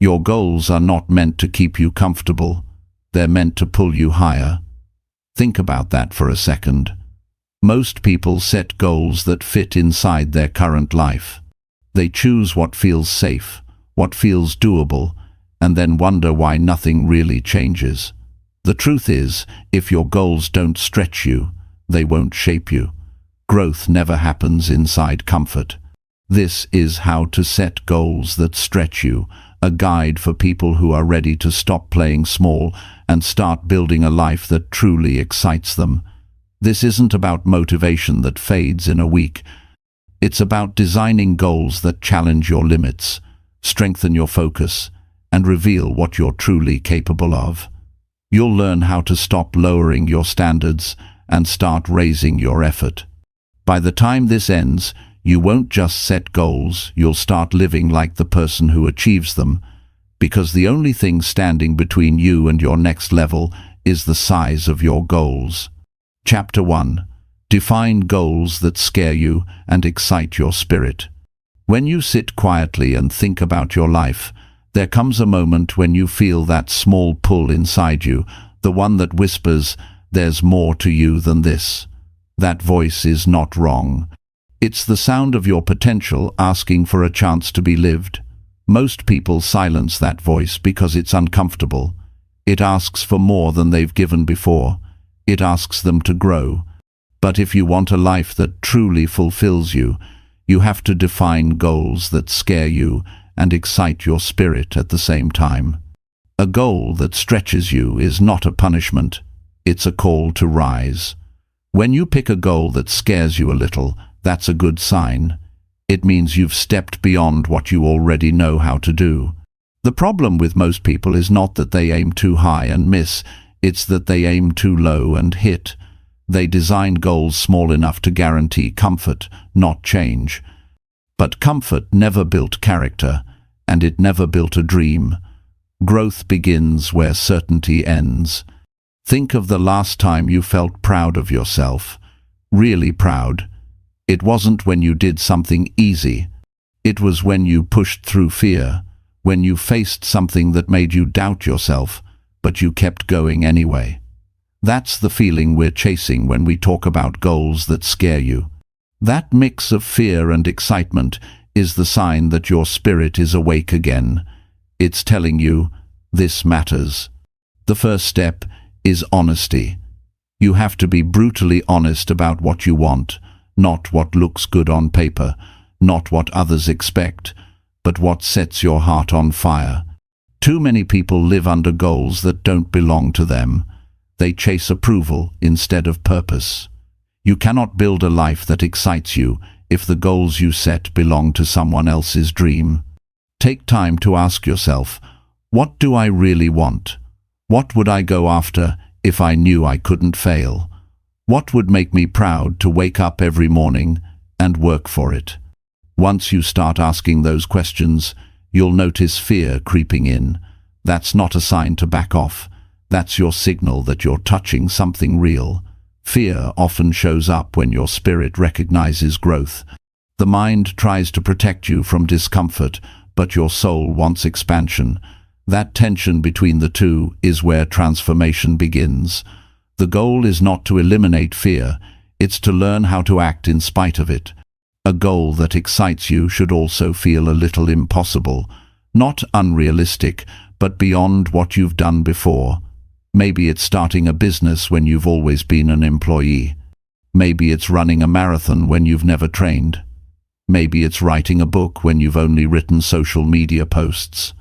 Your goals are not meant to keep you comfortable. They're meant to pull you higher. Think about that for a second. Most people set goals that fit inside their current life. They choose what feels safe, what feels doable, and then wonder why nothing really changes. The truth is, if your goals don't stretch you, they won't shape you. Growth never happens inside comfort. This is How to Set Goals That Stretch You, a guide for people who are ready to stop playing small and start building a life that truly excites them. This isn't about motivation that fades in a week. It's about designing goals that challenge your limits, strengthen your focus, and reveal what you're truly capable of. You'll learn how to stop lowering your standards and start raising your effort. By the time this ends, you won't just set goals, you'll start living like the person who achieves them, because the only thing standing between you and your next level is the size of your goals. Chapter 1. Define goals that scare you and excite your spirit. When you sit quietly and think about your life, there comes a moment when you feel that small pull inside you, the one that whispers, "There's more to you than this." That voice is not wrong. It's the sound of your potential asking for a chance to be lived. Most people silence that voice because it's uncomfortable. It asks for more than they've given before. It asks them to grow. But if you want a life that truly fulfills you, you have to define goals that scare you and excite your spirit at the same time. A goal that stretches you is not a punishment. It's a call to rise. When you pick a goal that scares you a little, that's a good sign. It means you've stepped beyond what you already know how to do. The problem with most people is not that they aim too high and miss, it's that they aim too low and hit. They design goals small enough to guarantee comfort, not change. But comfort never built character, and it never built a dream. Growth begins where certainty ends. Think of the last time you felt proud of yourself, really proud. It wasn't when you did something easy. It was when you pushed through fear, when you faced something that made you doubt yourself, but you kept going anyway. That's the feeling we're chasing when we talk about goals that scare you. That mix of fear and excitement is the sign that your spirit is awake again. It's telling you, this matters. The first step is honesty. You have to be brutally honest about what you want, not what looks good on paper, not what others expect, but what sets your heart on fire. Too many people live under goals that don't belong to them. They chase approval instead of purpose. You cannot build a life that excites you if the goals you set belong to someone else's dream. Take time to ask yourself, what do I really want? What would I go after if I knew I couldn't fail? What would make me proud to wake up every morning and work for it? Once you start asking those questions, you'll notice fear creeping in. That's not a sign to back off. That's your signal that you're touching something real. Fear often shows up when your spirit recognizes growth. The mind tries to protect you from discomfort, but your soul wants expansion. That tension between the two is where transformation begins. The goal is not to eliminate fear, it's to learn how to act in spite of it. A goal that excites you should also feel a little impossible, not unrealistic, but beyond what you've done before. Maybe it's starting a business when you've always been an employee. Maybe it's running a marathon when you've never trained. Maybe it's writing a book when you've only written social media posts.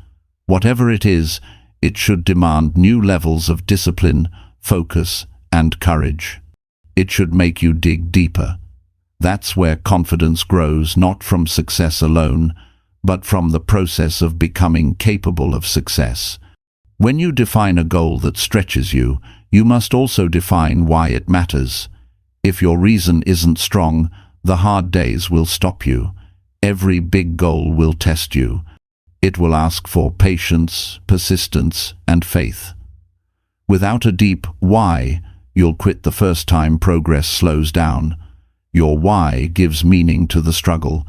Whatever it is, it should demand new levels of discipline, focus, and courage. It should make you dig deeper. That's where confidence grows, not from success alone, but from the process of becoming capable of success. When you define a goal that stretches you, you must also define why it matters. If your reason isn't strong, the hard days will stop you. Every big goal will test you. It will ask for patience, persistence, and faith. Without a deep why, you'll quit the first time progress slows down. Your why gives meaning to the struggle.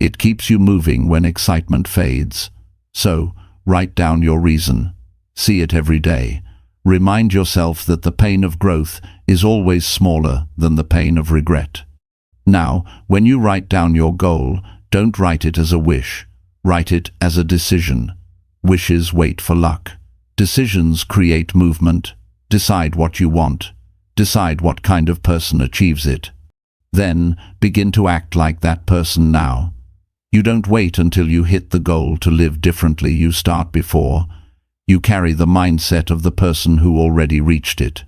It keeps you moving when excitement fades. So, Write down your reason. See it every day. Remind yourself that the pain of growth is always smaller than the pain of regret. Now, when you write down your goal, don't write it as a wish. Write it as a decision. Wishes wait for luck. Decisions create movement. Decide what you want. Decide what kind of person achieves it. Then, begin to act like that person now. You don't wait until you hit the goal to live differently. You start before. You carry the mindset of the person who already reached it.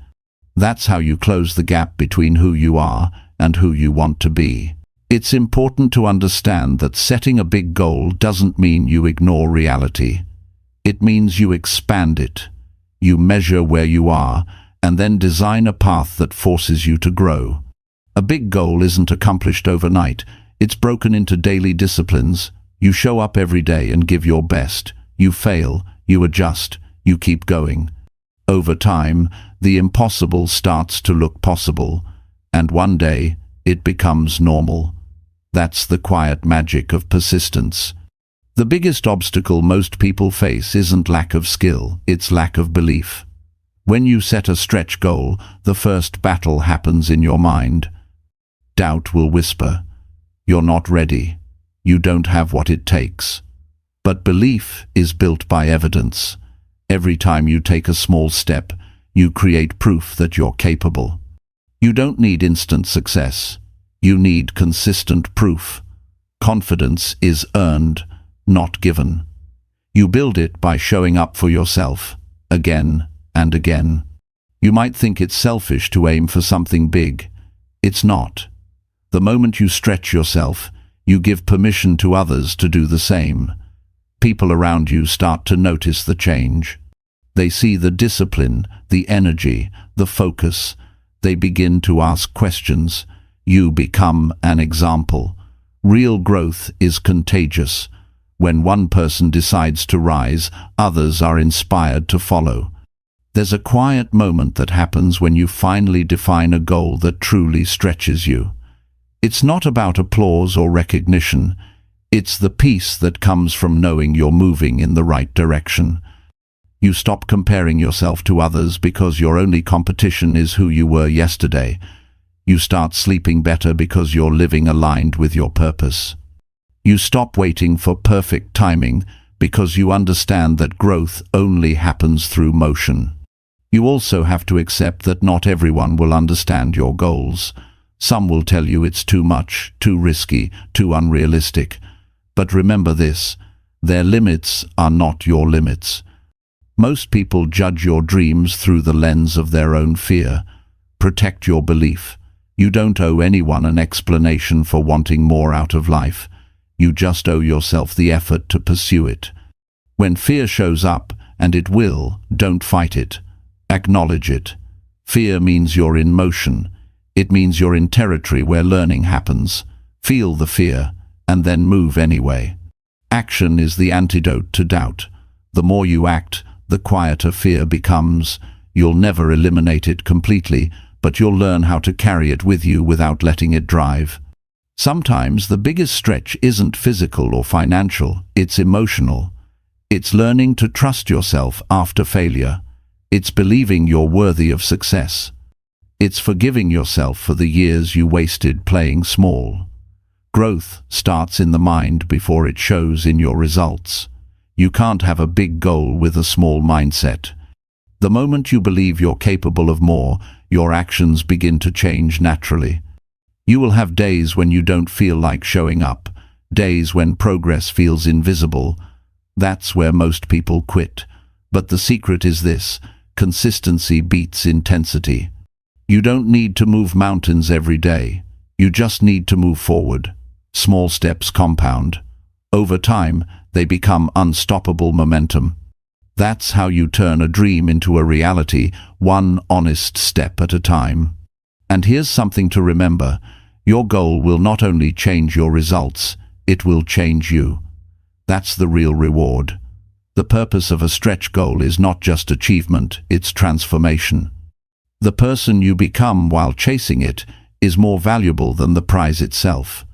That's how you close the gap between who you are and who you want to be. It's important to understand that setting a big goal doesn't mean you ignore reality. It means you expand it. You measure where you are and then design a path that forces you to grow. A big goal isn't accomplished overnight. It's broken into daily disciplines. You show up every day and give your best. You fail, you adjust, you keep going. Over time, the impossible starts to look possible, and one day it becomes normal. That's the quiet magic of persistence. The biggest obstacle most people face isn't lack of skill, it's lack of belief. When you set a stretch goal, the first battle happens in your mind. Doubt will whisper, "You're not ready. You don't have what it takes." But belief is built by evidence. Every time you take a small step, you create proof that you're capable. You don't need instant success. You need consistent proof. Confidence is earned, not given. You build it by showing up for yourself, again and again. You might think it's selfish to aim for something big. It's not. The moment you stretch yourself, you give permission to others to do the same. People around you start to notice the change. They see the discipline, the energy, the focus. They begin to ask questions. You become an example. Real growth is contagious. When one person decides to rise, others are inspired to follow. There's a quiet moment that happens when you finally define a goal that truly stretches you. It's not about applause or recognition. It's the peace that comes from knowing you're moving in the right direction. You stop comparing yourself to others because your only competition is who you were yesterday. You start sleeping better because you're living aligned with your purpose. You stop waiting for perfect timing because you understand that growth only happens through motion. You also have to accept that not everyone will understand your goals. Some will tell you it's too much, too risky, too unrealistic. But remember this, their limits are not your limits. Most people judge your dreams through the lens of their own fear. Protect your belief. You don't owe anyone an explanation for wanting more out of life. You just owe yourself the effort to pursue it. When fear shows up, and it will, don't fight it. Acknowledge it. Fear means you're in motion. It means you're in territory where learning happens. Feel the fear, and then move anyway. Action is the antidote to doubt. The more you act, the quieter fear becomes. You'll never eliminate it completely, but you'll learn how to carry it with you without letting it drive. Sometimes the biggest stretch isn't physical or financial, it's emotional. It's learning to trust yourself after failure. It's believing you're worthy of success. It's forgiving yourself for the years you wasted playing small. Growth starts in the mind before it shows in your results. You can't have a big goal with a small mindset. The moment you believe you're capable of more, your actions begin to change naturally. You will have days when you don't feel like showing up, days when progress feels invisible. That's where most people quit. But the secret is this: consistency beats intensity. You don't need to move mountains every day. You just need to move forward. Small steps compound. Over time, they become unstoppable momentum. That's how you turn a dream into a reality, one honest step at a time. And here's something to remember. Your goal will not only change your results, it will change you. That's the real reward. The purpose of a stretch goal is not just achievement, it's transformation. The person you become while chasing it is more valuable than the prize itself.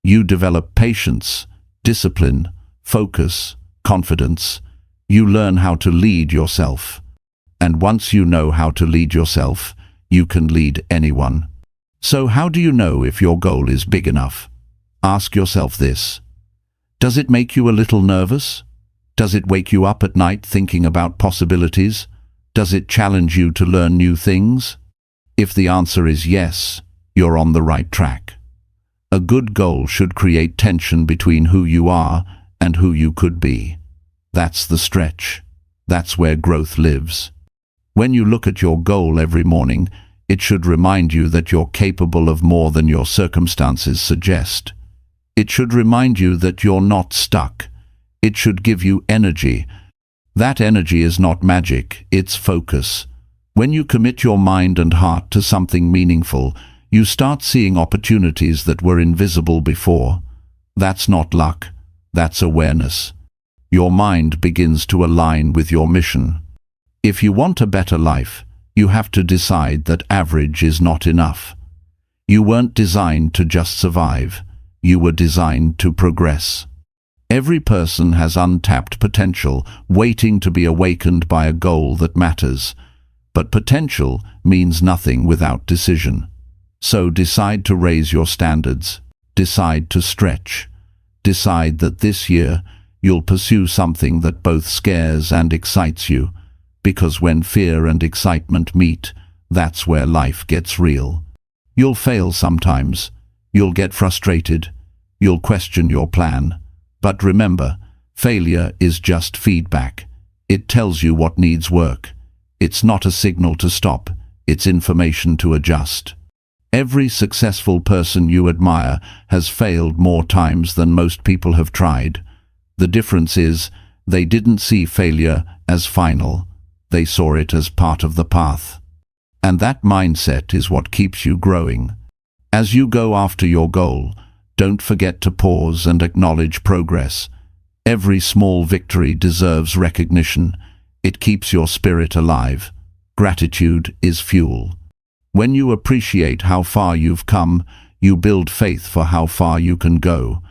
You develop patience, discipline, focus, confidence. You learn how to lead yourself. And once you know how to lead yourself, you can lead anyone. So how do you know if your goal is big enough? Ask yourself this. Does it make you a little nervous? Does it wake you up at night thinking about possibilities? Does it challenge you to learn new things? If the answer is yes, you're on the right track. A good goal should create tension between who you are and who you could be. That's the stretch. That's where growth lives. When you look at your goal every morning, it should remind you that you're capable of more than your circumstances suggest. It should remind you that you're not stuck. It should give you energy. That energy is not magic, it's focus. When you commit your mind and heart to something meaningful, you start seeing opportunities that were invisible before. That's not luck, that's awareness. Your mind begins to align with your mission. If you want a better life, you have to decide that average is not enough. You weren't designed to just survive. You were designed to progress. Every person has untapped potential, waiting to be awakened by a goal that matters. But potential means nothing without decision. So decide to raise your standards. Decide to stretch. Decide that this year you'll pursue something that both scares and excites you. Because when fear and excitement meet, that's where life gets real. You'll fail sometimes. You'll get frustrated. You'll question your plan. But remember, failure is just feedback. It tells you what needs work. It's not a signal to stop. It's information to adjust. Every successful person you admire has failed more times than most people have tried. The difference is, they didn't see failure as final. They saw it as part of the path. And that mindset is what keeps you growing. As you go after your goal, don't forget to pause and acknowledge progress. Every small victory deserves recognition. It keeps your spirit alive. Gratitude is fuel. When you appreciate how far you've come, you build faith for how far you can go.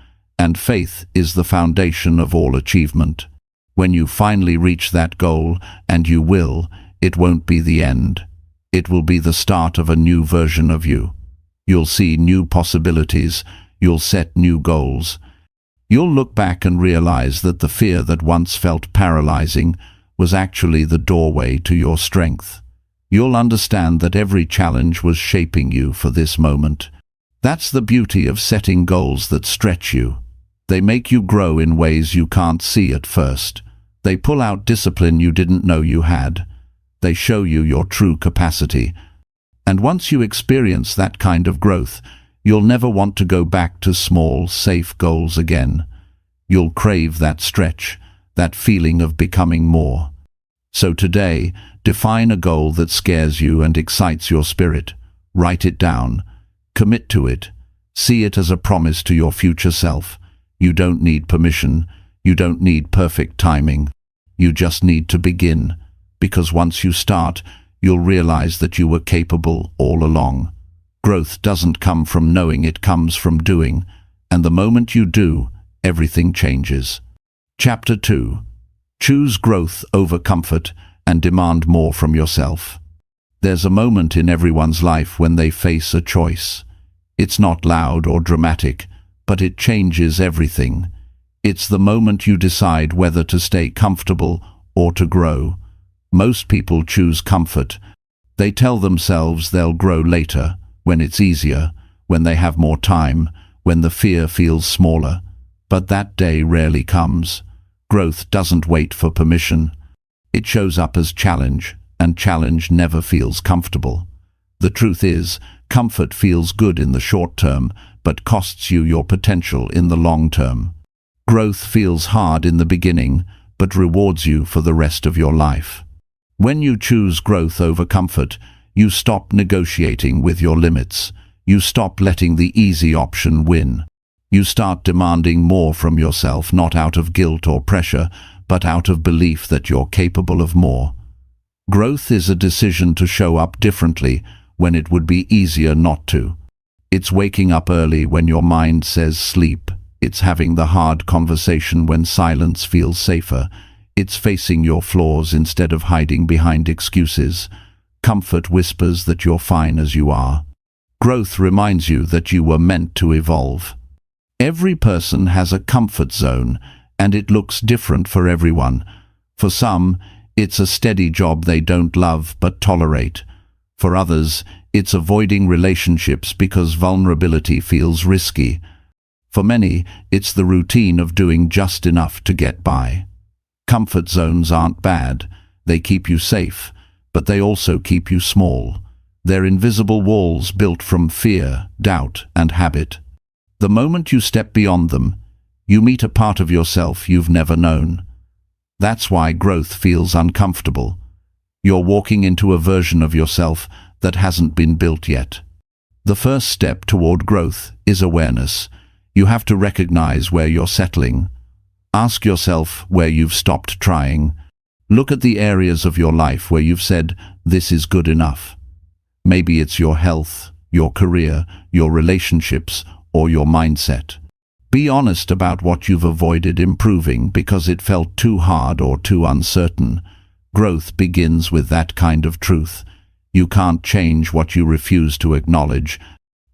And faith is the foundation of all achievement. When you finally reach that goal, and you will, it won't be the end. It will be the start of a new version of you. You'll see new possibilities. You'll set new goals. You'll look back and realize that the fear that once felt paralyzing was actually the doorway to your strength. You'll understand that every challenge was shaping you for this moment. That's the beauty of setting goals that stretch you. They make you grow in ways you can't see at first. They pull out discipline you didn't know you had. They show you your true capacity. And once you experience that kind of growth, you'll never want to go back to small, safe goals again. You'll crave that stretch, that feeling of becoming more. So today, define a goal that scares you and excites your spirit. Write it down. Commit to it. See it as a promise to your future self. You don't need permission. You don't need perfect timing. You just need to begin. Because once you start, you'll realize that you were capable all along. Growth doesn't come from knowing, it comes from doing. And the moment you do, everything changes. Chapter 2. Choose growth over comfort and demand more from yourself. There's a moment in everyone's life when they face a choice. It's not loud or dramatic, but it changes everything. It's the moment you decide whether to stay comfortable or to grow. Most people choose comfort. They tell themselves they'll grow later, when it's easier, when they have more time, when the fear feels smaller. But that day rarely comes. Growth doesn't wait for permission. It shows up as challenge, and challenge never feels comfortable. The truth is, comfort feels good in the short term, but costs you your potential in the long term. Growth feels hard in the beginning, but rewards you for the rest of your life. When you choose growth over comfort, you stop negotiating with your limits. You stop letting the easy option win. You start demanding more from yourself, not out of guilt or pressure, but out of belief that you're capable of more. Growth is a decision to show up differently when it would be easier not to. It's waking up early when your mind says sleep. It's having the hard conversation when silence feels safer. It's facing your flaws instead of hiding behind excuses. Comfort whispers that you're fine as you are. Growth reminds you that you were meant to evolve. Every person has a comfort zone, and it looks different for everyone. For some, it's a steady job they don't love but tolerate. For others, it's avoiding relationships because vulnerability feels risky. For many, it's the routine of doing just enough to get by. Comfort zones aren't bad. They keep you safe, but they also keep you small. They're invisible walls built from fear, doubt, and habit. The moment you step beyond them, you meet a part of yourself you've never known. That's why growth feels uncomfortable. You're walking into a version of yourself that hasn't been built yet. The first step toward growth is awareness. You have to recognize where you're settling. Ask yourself where you've stopped trying. Look at the areas of your life where you've said, "This is good enough." Maybe it's your health, your career, your relationships, or your mindset. Be honest about what you've avoided improving because it felt too hard or too uncertain. Growth begins with that kind of truth. You can't change what you refuse to acknowledge.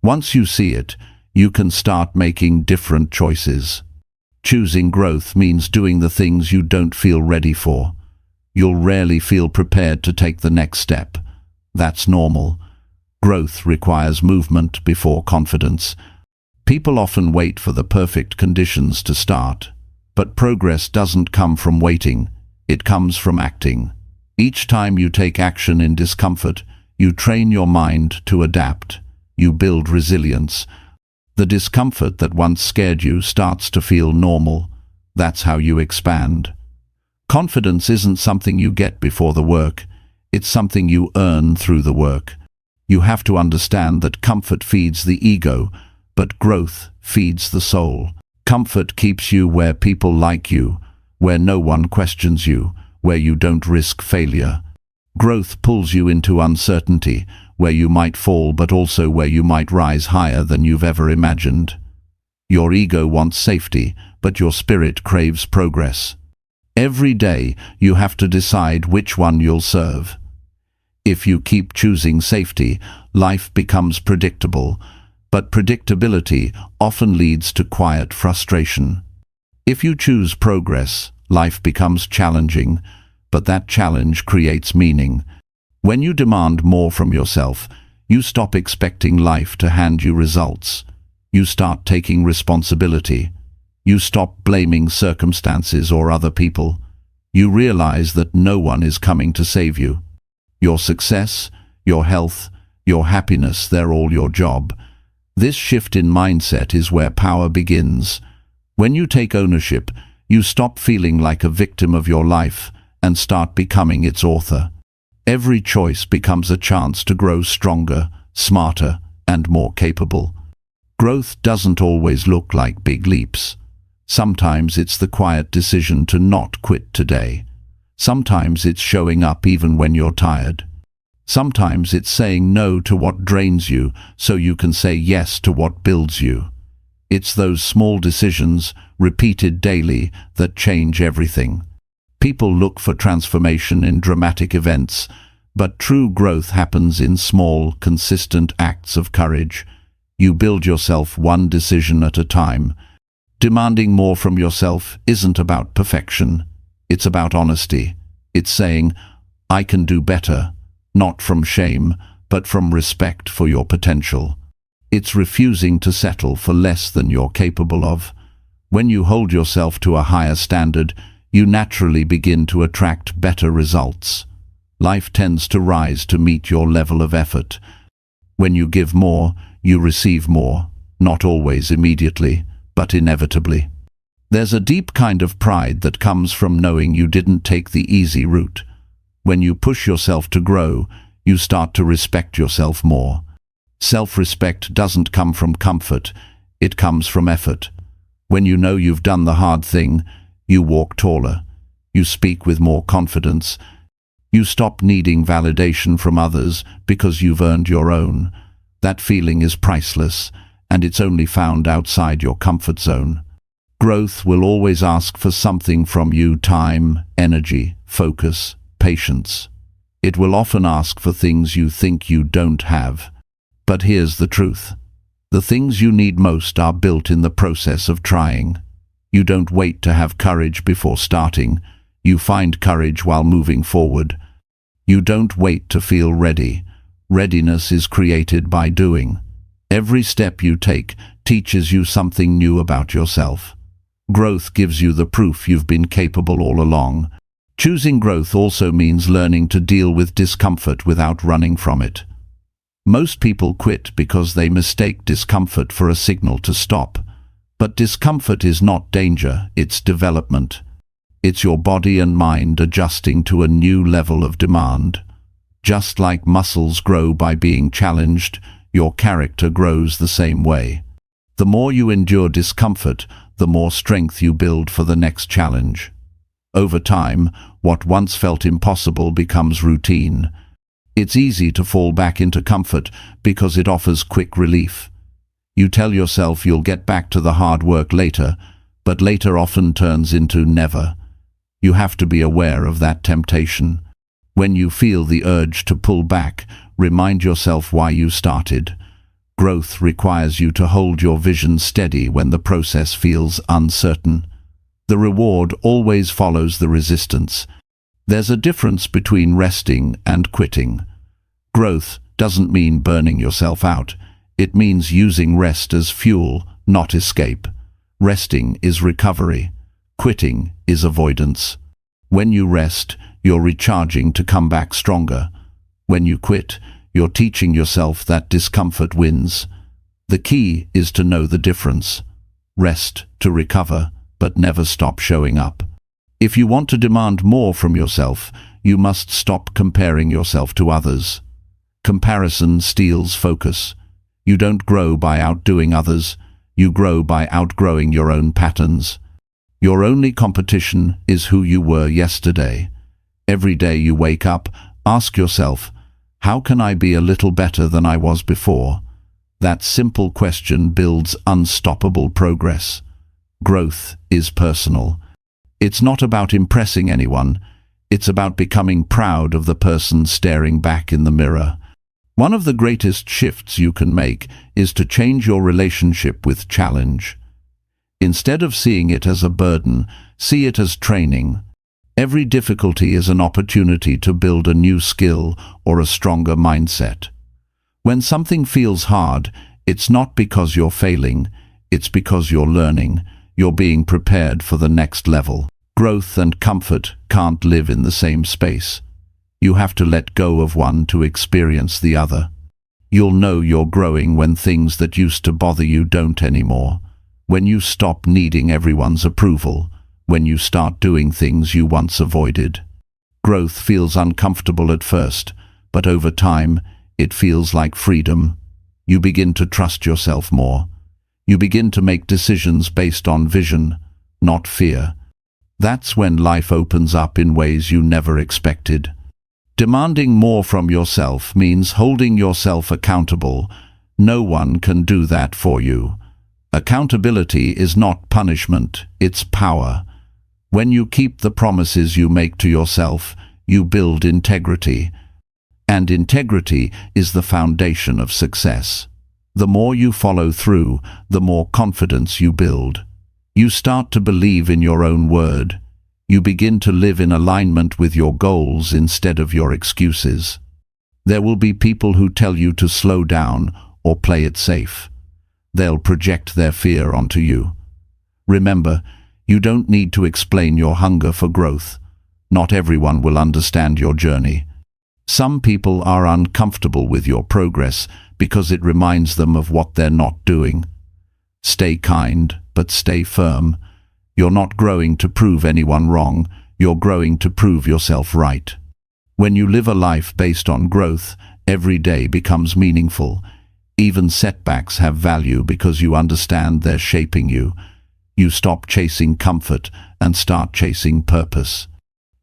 Once you see it, you can start making different choices. Choosing growth means doing the things you don't feel ready for. You'll rarely feel prepared to take the next step. That's normal. Growth requires movement before confidence. People often wait for the perfect conditions to start, but progress doesn't come from waiting, it comes from acting. Each time you take action in discomfort, you train your mind to adapt. You build resilience. The discomfort that once scared you starts to feel normal. That's how you expand. Confidence isn't something you get before the work. It's something you earn through the work. You have to understand that comfort feeds the ego, but growth feeds the soul. Comfort keeps you where people like you, where no one questions you, where you don't risk failure. Growth pulls you into uncertainty, where you might fall but also where you might rise higher than you've ever imagined. Your ego wants safety, but your spirit craves progress. Every day you have to decide which one you'll serve. If you keep choosing safety, life becomes predictable, but predictability often leads to quiet frustration. If you choose progress, life becomes challenging, but that challenge creates meaning. When you demand more from yourself, you stop expecting life to hand you results. You start taking responsibility. You stop blaming circumstances or other people. You realize that no one is coming to save you. Your success, your health, your happiness, they're all your job. This shift in mindset is where power begins. When you take ownership, you stop feeling like a victim of your life and start becoming its author. Every choice becomes a chance to grow stronger, smarter, and more capable. Growth doesn't always look like big leaps. Sometimes it's the quiet decision to not quit today. Sometimes it's showing up even when you're tired. Sometimes it's saying no to what drains you so you can say yes to what builds you. It's those small decisions, repeated daily, that change everything. People look for transformation in dramatic events, but true growth happens in small, consistent acts of courage. You build yourself one decision at a time. Demanding more from yourself isn't about perfection. It's about honesty. It's saying, "I can do better," not from shame, but from respect for your potential. It's refusing to settle for less than you're capable of. When you hold yourself to a higher standard, you naturally begin to attract better results. Life tends to rise to meet your level of effort. When you give more, you receive more, not always immediately, but inevitably. There's a deep kind of pride that comes from knowing you didn't take the easy route. When you push yourself to grow, you start to respect yourself more. Self-respect doesn't come from comfort, it comes from effort. When you know you've done the hard thing, you walk taller. You speak with more confidence. You stop needing validation from others because you've earned your own. That feeling is priceless, and it's only found outside your comfort zone. Growth will always ask for something from you: time, energy, focus, patience. It will often ask for things you think you don't have. But here's the truth. The things you need most are built in the process of trying. You don't wait to have courage before starting. You find courage while moving forward. You don't wait to feel ready. Readiness is created by doing. Every step you take teaches you something new about yourself. Growth gives you the proof you've been capable all along. Choosing growth also means learning to deal with discomfort without running from it. Most people quit because they mistake discomfort for a signal to stop. But discomfort is not danger, it's development. It's your body and mind adjusting to a new level of demand. Just like muscles grow by being challenged, your character grows the same way. The more you endure discomfort, the more strength you build for the next challenge. Over time, what once felt impossible becomes routine. It's easy to fall back into comfort because it offers quick relief. You tell yourself you'll get back to the hard work later, but later often turns into never. You have to be aware of that temptation. When you feel the urge to pull back, remind yourself why you started. Growth requires you to hold your vision steady when the process feels uncertain. The reward always follows the resistance. There's a difference between resting and quitting. Growth doesn't mean burning yourself out. It means using rest as fuel, not escape. Resting is recovery. Quitting is avoidance. When you rest, you're recharging to come back stronger. When you quit, you're teaching yourself that discomfort wins. The key is to know the difference. Rest to recover, but never stop showing up. If you want to demand more from yourself, you must stop comparing yourself to others. Comparison steals focus. You don't grow by outdoing others. You grow by outgrowing your own patterns. Your only competition is who you were yesterday. Every day you wake up, ask yourself, how can I be a little better than I was before? That simple question builds unstoppable progress. Growth is personal. It's not about impressing anyone. It's about becoming proud of the person staring back in the mirror. One of the greatest shifts you can make is to change your relationship with challenge. Instead of seeing it as a burden, see it as training. Every difficulty is an opportunity to build a new skill or a stronger mindset. When something feels hard, it's not because you're failing, it's because you're learning. You're being prepared for the next level. Growth and comfort can't live in the same space. You have to let go of one to experience the other. You'll know you're growing when things that used to bother you don't anymore. When you stop needing everyone's approval. When you start doing things you once avoided. Growth feels uncomfortable at first, but over time, it feels like freedom. You begin to trust yourself more. You begin to make decisions based on vision, not fear. That's when life opens up in ways you never expected. Demanding more from yourself means holding yourself accountable. No one can do that for you. Accountability is not punishment, it's power. When you keep the promises you make to yourself, you build integrity. And integrity is the foundation of success. The more you follow through, the more confidence you build. You start to believe in your own word. You begin to live in alignment with your goals instead of your excuses. There will be people who tell you to slow down or play it safe. They'll project their fear onto you. Remember, you don't need to explain your hunger for growth. Not everyone will understand your journey. Some people are uncomfortable with your progress because it reminds them of what they're not doing. Stay kind, but stay firm. You're not growing to prove anyone wrong, you're growing to prove yourself right. When you live a life based on growth, every day becomes meaningful. Even setbacks have value because you understand they're shaping you. You stop chasing comfort and start chasing purpose.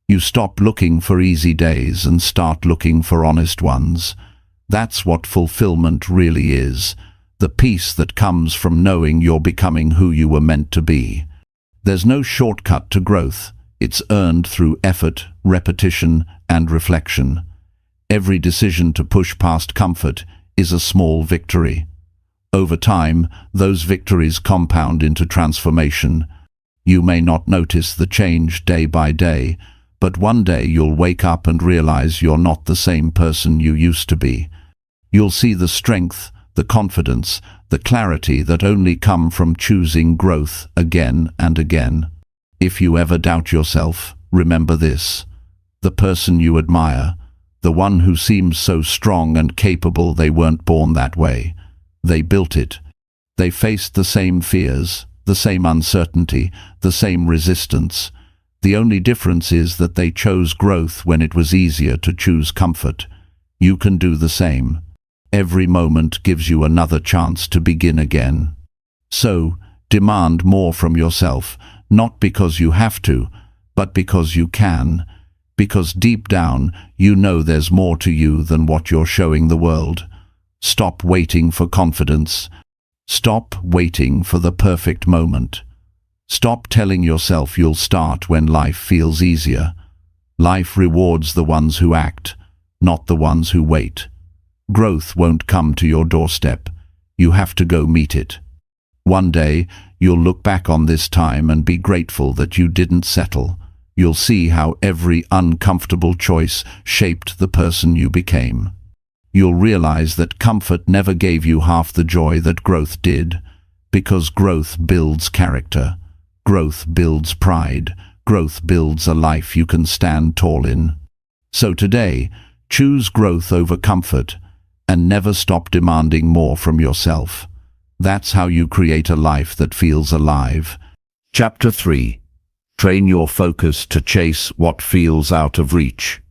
You stop looking for easy days and start looking for honest ones. That's what fulfillment really is, the peace that comes from knowing you're becoming who you were meant to be. There's no shortcut to growth. It's earned through effort, repetition, and reflection. Every decision to push past comfort is a small victory. Over time, those victories compound into transformation. You may not notice the change day by day, but one day you'll wake up and realize you're not the same person you used to be. You'll see the strength, the confidence, the clarity that only come from choosing growth again and again. If you ever doubt yourself, remember this: the person you admire, the one who seems so strong and capable, they weren't born that way. They built it. They faced the same fears, the same uncertainty, the same resistance. The only difference is that they chose growth when it was easier to choose comfort. You can do the same. Every moment gives you another chance to begin again. So, demand more from yourself, not because you have to, but because you can. Because deep down, you know there's more to you than what you're showing the world. Stop waiting for confidence. Stop waiting for the perfect moment. Stop telling yourself you'll start when life feels easier. Life rewards the ones who act, not the ones who wait. Growth won't come to your doorstep. You have to go meet it. One day, you'll look back on this time and be grateful that you didn't settle. You'll see how every uncomfortable choice shaped the person you became. You'll realize that comfort never gave you half the joy that growth did, because growth builds character. Growth builds pride. Growth builds a life you can stand tall in. So today, choose growth over comfort, and never stop demanding more from yourself. That's how you create a life that feels alive. Chapter 3. Train your focus to chase what feels out of reach.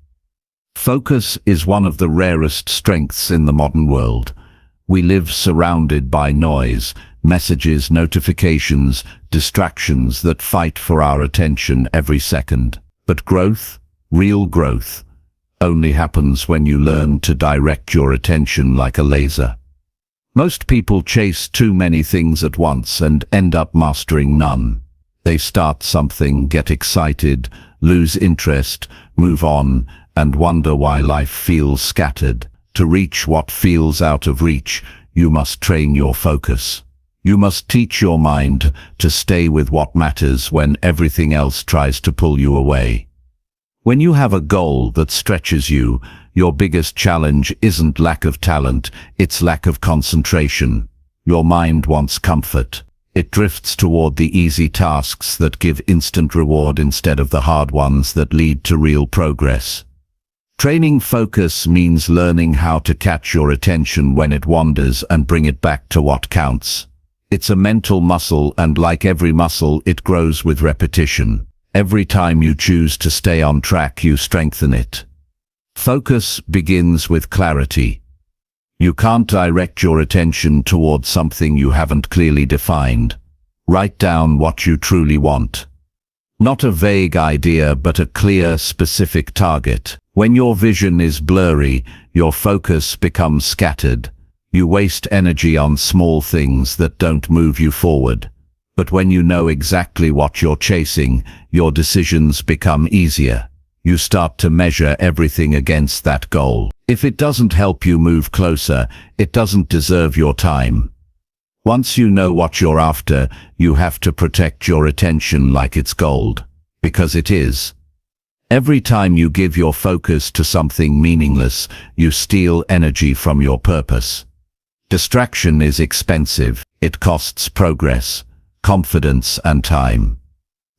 Focus is one of the rarest strengths in the modern world. We live surrounded by noise, messages, notifications, distractions that fight for our attention every second. But growth, real growth, only happens when you learn to direct your attention like a laser. Most people chase too many things at once and end up mastering none. They start something, get excited, lose interest, move on, and wonder why life feels scattered. To reach what feels out of reach, you must train your focus. You must teach your mind to stay with what matters when everything else tries to pull you away. When you have a goal that stretches you, your biggest challenge isn't lack of talent, it's lack of concentration. Your mind wants comfort. It drifts toward the easy tasks that give instant reward instead of the hard ones that lead to real progress. Training focus means learning how to catch your attention when it wanders and bring it back to what counts. It's a mental muscle, and like every muscle, it grows with repetition. Every time you choose to stay on track, you strengthen it. Focus begins with clarity. You can't direct your attention toward something you haven't clearly defined. Write down what you truly want. Not a vague idea, but a clear, specific target. When your vision is blurry, your focus becomes scattered. You waste energy on small things that don't move you forward. But when you know exactly what you're chasing, your decisions become easier. You start to measure everything against that goal. If it doesn't help you move closer, it doesn't deserve your time. Once you know what you're after, you have to protect your attention like it's gold. Because it is. Every time you give your focus to something meaningless, you steal energy from your purpose. Distraction is expensive. It costs progress, confidence, and time.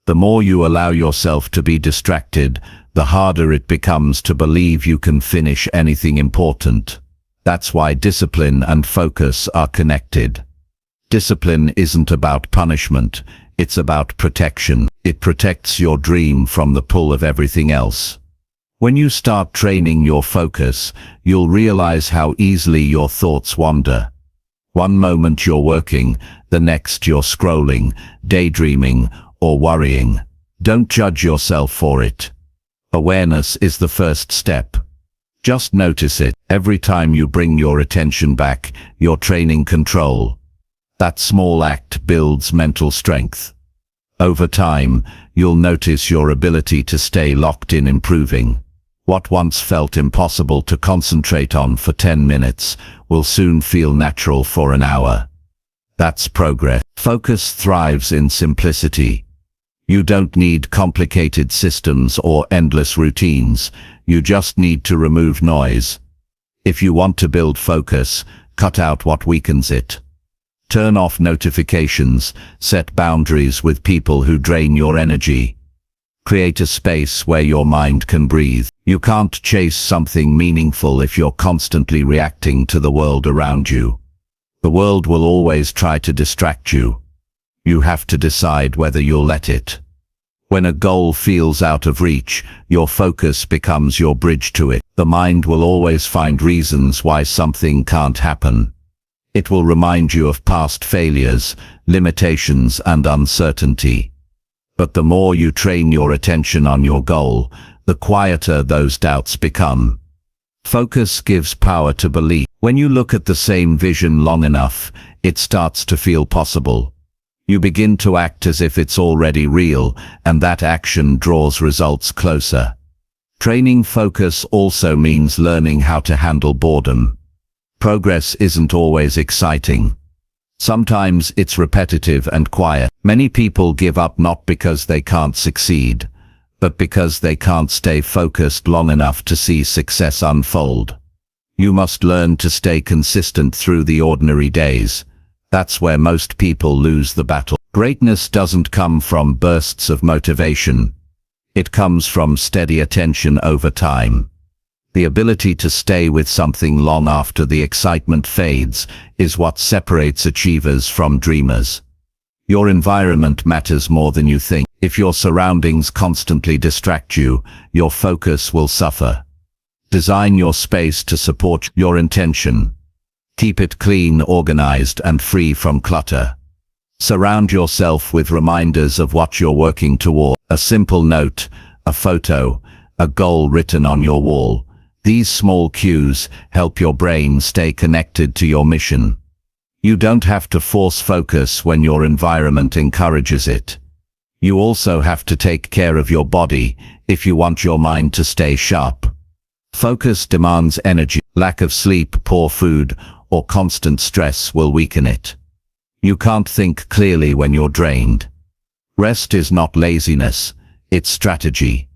The more you allow yourself to be distracted, the harder it becomes to believe you can finish anything important. That's why discipline and focus are connected. Discipline isn't about punishment, it's about protection. It protects your dream from the pull of everything else. When you start training your focus, you'll realize how easily your thoughts wander. One moment you're working, the next you're scrolling, daydreaming, or worrying. Don't judge yourself for it. Awareness is the first step. Just notice it. Every time you bring your attention back, you're training control. That small act builds mental strength. Over time, you'll notice your ability to stay locked in improving. What once felt impossible to concentrate on for 10 minutes will soon feel natural for an hour. That's progress. Focus thrives in simplicity. You don't need complicated systems or endless routines. You just need to remove noise. If you want to build focus, cut out what weakens it. Turn off notifications, set boundaries with people who drain your energy. Create a space where your mind can breathe. You can't chase something meaningful if you're constantly reacting to the world around you. The world will always try to distract you. You have to decide whether you'll let it. When a goal feels out of reach, your focus becomes your bridge to it. The mind will always find reasons why something can't happen. It will remind you of past failures, limitations, and uncertainty. But the more you train your attention on your goal, the quieter those doubts become. Focus gives power to belief. When you look at the same vision long enough, it starts to feel possible. You begin to act as if it's already real, and that action draws results closer. Training focus also means learning how to handle boredom. Progress isn't always exciting. Sometimes it's repetitive and quiet. Many people give up not because they can't succeed, but because they can't stay focused long enough to see success unfold. You must learn to stay consistent through the ordinary days. That's where most people lose the battle. Greatness doesn't come from bursts of motivation. It comes from steady attention over time. The ability to stay with something long after the excitement fades is what separates achievers from dreamers. Your environment matters more than you think. If your surroundings constantly distract you, your focus will suffer. Design your space to support your intention. Keep it clean, organized, and free from clutter. Surround yourself with reminders of what you're working toward. A simple note, a photo, a goal written on your wall. These small cues help your brain stay connected to your mission. You don't have to force focus when your environment encourages it. You also have to take care of your body if you want your mind to stay sharp. Focus demands energy. Lack of sleep, poor food, or constant stress will weaken it. You can't think clearly when you're drained. Rest is not laziness, it's strategy.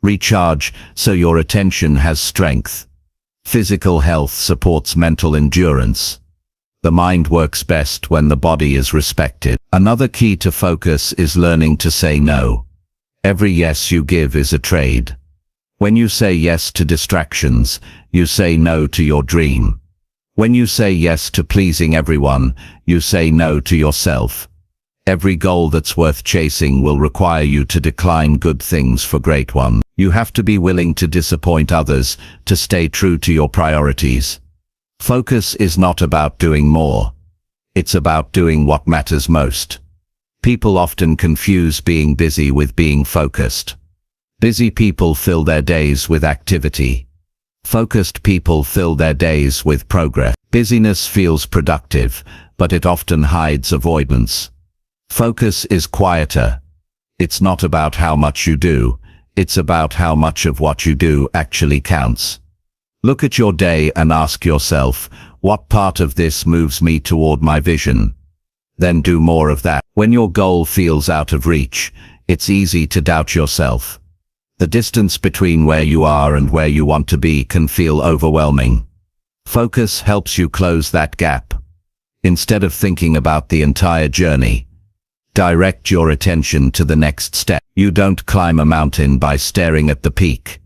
Recharge so your attention has strength. Physical health supports mental endurance. The mind works best when the body is respected. Another key to focus is learning to say no. Every yes you give is a trade. When you say yes to distractions, you say no to your dream. When you say yes to pleasing everyone, you say no to yourself. Every goal that's worth chasing will require you to decline good things for great ones. You have to be willing to disappoint others to stay true to your priorities. Focus is not about doing more. It's about doing what matters most. People often confuse being busy with being focused. Busy people fill their days with activity. Focused people fill their days with progress. Busyness feels productive, but it often hides avoidance. Focus is quieter. It's not about how much you do. It's about how much of what you do actually counts. Look at your day and ask yourself, what part of this moves me toward my vision? Then do more of that. When your goal feels out of reach, it's easy to doubt yourself. The distance between where you are and where you want to be can feel overwhelming. Focus helps you close that gap. Instead of thinking about the entire journey, direct your attention to the next step. You don't climb a mountain by staring at the peak.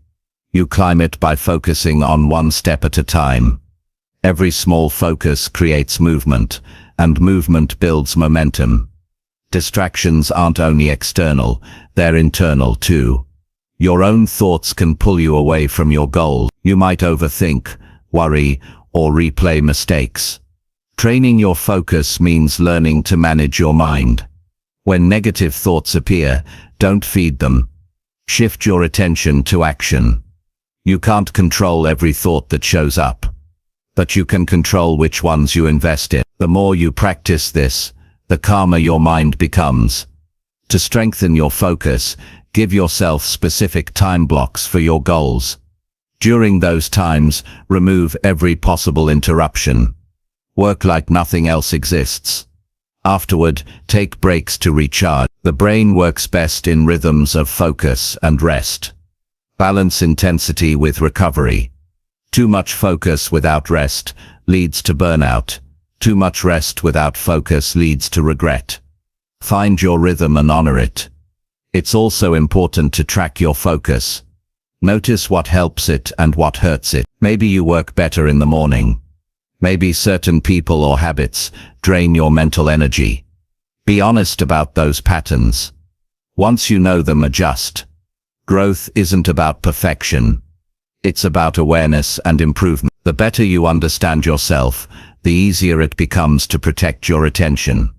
You climb it by focusing on one step at a time. Every small focus creates movement, and movement builds momentum. Distractions aren't only external, they're internal too. Your own thoughts can pull you away from your goal. You might overthink, worry, or replay mistakes. Training your focus means learning to manage your mind. When negative thoughts appear, don't feed them. Shift your attention to action. You can't control every thought that shows up, but you can control which ones you invest in. The more you practice this, the calmer your mind becomes. To strengthen your focus, give yourself specific time blocks for your goals. During those times, remove every possible interruption. Work like nothing else exists. Afterward, take breaks to recharge. The brain works best in rhythms of focus and rest. Balance intensity with recovery. Too much focus without rest leads to burnout. Too much rest without focus leads to regret. Find your rhythm and honor it. It's also important to track your focus. Notice what helps it and what hurts it. Maybe you work better in the morning. Maybe certain people or habits drain your mental energy. Be honest about those patterns. Once you know them, adjust. Growth isn't about perfection. It's about awareness and improvement. The better you understand yourself, the easier it becomes to protect your attention.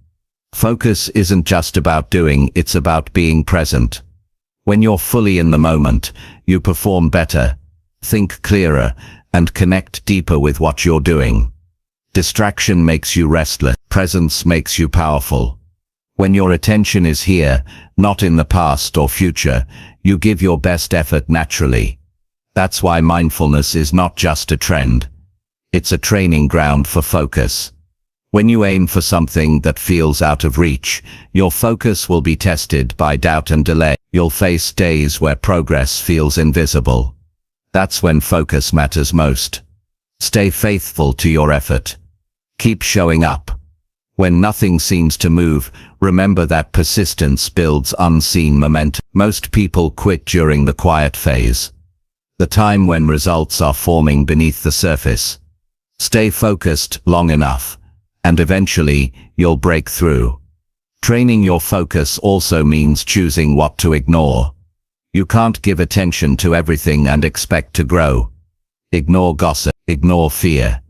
Focus isn't just about doing, it's about being present. When you're fully in the moment, you perform better, think clearer, and connect deeper with what you're doing. Distraction makes you restless. Presence makes you powerful. When your attention is here, not in the past or future, you give your best effort naturally. That's why mindfulness is not just a trend. It's a training ground for focus. When you aim for something that feels out of reach, your focus will be tested by doubt and delay. You'll face days where progress feels invisible. That's when focus matters most. Stay faithful to your effort. Keep showing up. When nothing seems to move, remember that persistence builds unseen momentum. Most people quit during the quiet phase, the time when results are forming beneath the surface. Stay focused long enough, and eventually, you'll break through. Training your focus also means choosing what to ignore. You can't give attention to everything and expect to grow. Ignore gossip, ignore fear.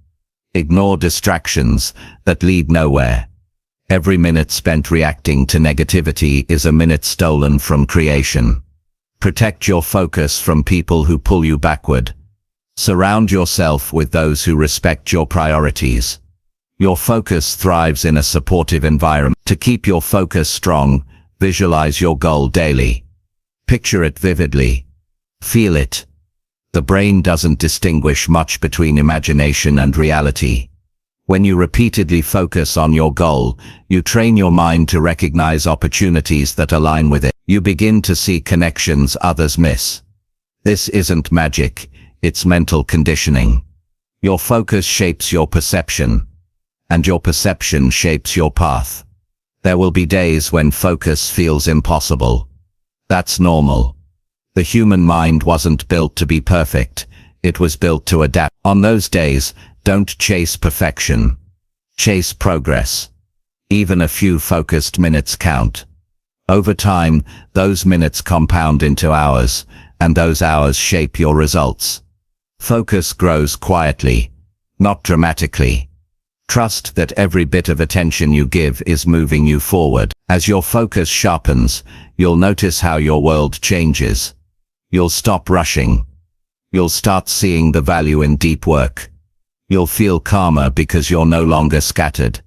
Ignore distractions that lead nowhere. Every minute spent reacting to negativity is a minute stolen from creation. Protect your focus from people who pull you backward. Surround yourself with those who respect your priorities. Your focus thrives in a supportive environment. To keep your focus strong, visualize your goal daily. Picture it vividly. Feel it. The brain doesn't distinguish much between imagination and reality. When you repeatedly focus on your goal, you train your mind to recognize opportunities that align with it. You begin to see connections others miss. This isn't magic, it's mental conditioning. Your focus shapes your perception, and your perception shapes your path. There will be days when focus feels impossible. That's normal. The human mind wasn't built to be perfect, it was built to adapt. On those days, don't chase perfection. Chase progress. Even a few focused minutes count. Over time, those minutes compound into hours, and those hours shape your results. Focus grows quietly, not dramatically. Trust that every bit of attention you give is moving you forward. As your focus sharpens, you'll notice how your world changes. You'll stop rushing. You'll start seeing the value in deep work. You'll feel calmer because you're no longer scattered.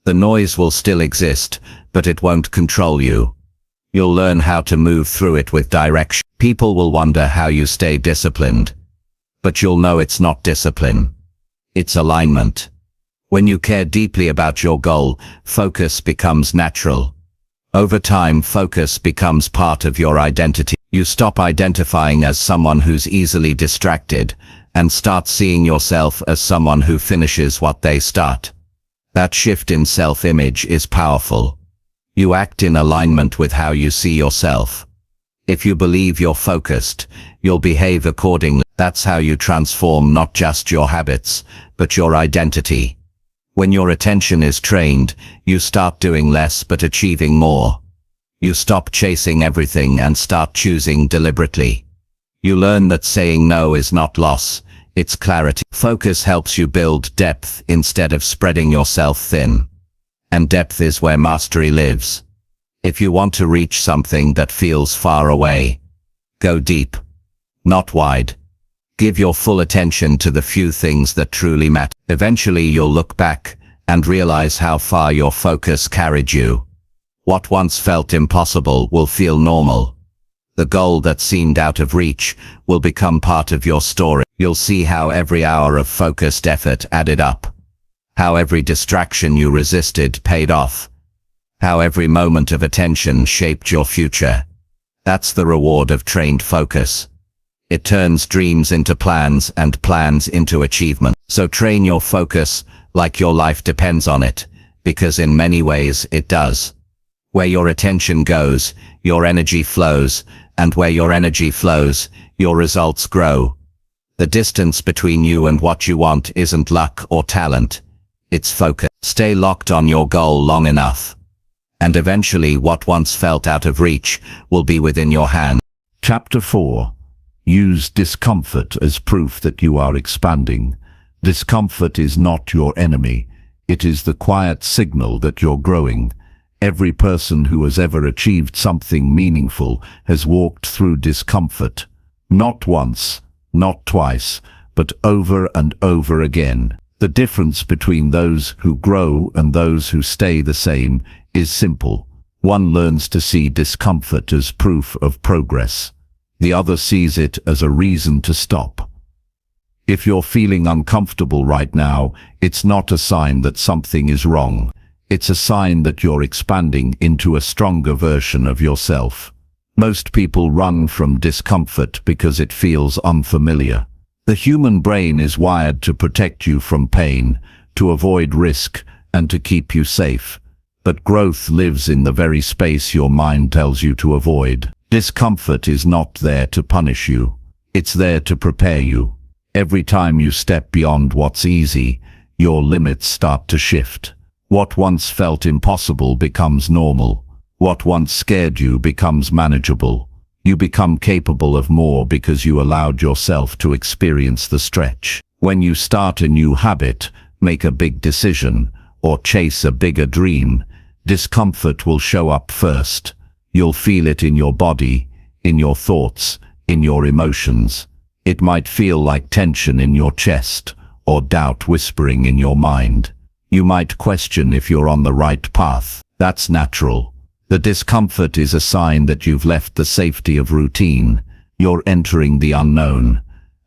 The noise will still exist, but it won't control you. You'll learn how to move through it with direction. People will wonder how you stay disciplined. But you'll know it's not discipline. It's alignment. When you care deeply about your goal, focus becomes natural. Over time, focus becomes part of your identity. You stop identifying as someone who's easily distracted, and start seeing yourself as someone who finishes what they start. That shift in self-image is powerful. You act in alignment with how you see yourself. If you believe you're focused, you'll behave accordingly. That's how you transform not just your habits, but your identity. When your attention is trained, you start doing less but achieving more. You stop chasing everything and start choosing deliberately. You learn that saying no is not loss, it's clarity. Focus helps you build depth instead of spreading yourself thin. And depth is where mastery lives. If you want to reach something that feels far away, go deep, not wide. Give your full attention to the few things that truly matter. Eventually you'll look back and realize how far your focus carried you. What once felt impossible will feel normal. The goal that seemed out of reach will become part of your story. You'll see how every hour of focused effort added up. How every distraction you resisted paid off. How every moment of attention shaped your future. That's the reward of trained focus. It turns dreams into plans and plans into achievement. So train your focus like your life depends on it, because in many ways it does. Where your attention goes, your energy flows, and where your energy flows, your results grow. The distance between you and what you want isn't luck or talent. It's focus. Stay locked on your goal long enough, and eventually what once felt out of reach will be within your hand. Chapter 4. Use discomfort as proof that you are expanding. Discomfort is not your enemy. It is the quiet signal that you're growing. Every person who has ever achieved something meaningful has walked through discomfort. Not once, not twice, but over and over again. The difference between those who grow and those who stay the same is simple. One learns to see discomfort as proof of progress. The other sees it as a reason to stop. If you're feeling uncomfortable right now, it's not a sign that something is wrong. It's a sign that you're expanding into a stronger version of yourself. Most people run from discomfort because it feels unfamiliar. The human brain is wired to protect you from pain, to avoid risk, and to keep you safe. But growth lives in the very space your mind tells you to avoid. Discomfort is not there to punish you. It's there to prepare you. Every time you step beyond what's easy, your limits start to shift. What once felt impossible becomes normal. What once scared you becomes manageable. You become capable of more because you allowed yourself to experience the stretch. When you start a new habit, make a big decision, or chase a bigger dream, discomfort will show up first. You'll feel it in your body, in your thoughts, in your emotions. It might feel like tension in your chest, or doubt whispering in your mind. You might question if you're on the right path. That's natural. The discomfort is a sign that you've left the safety of routine. You're entering the unknown,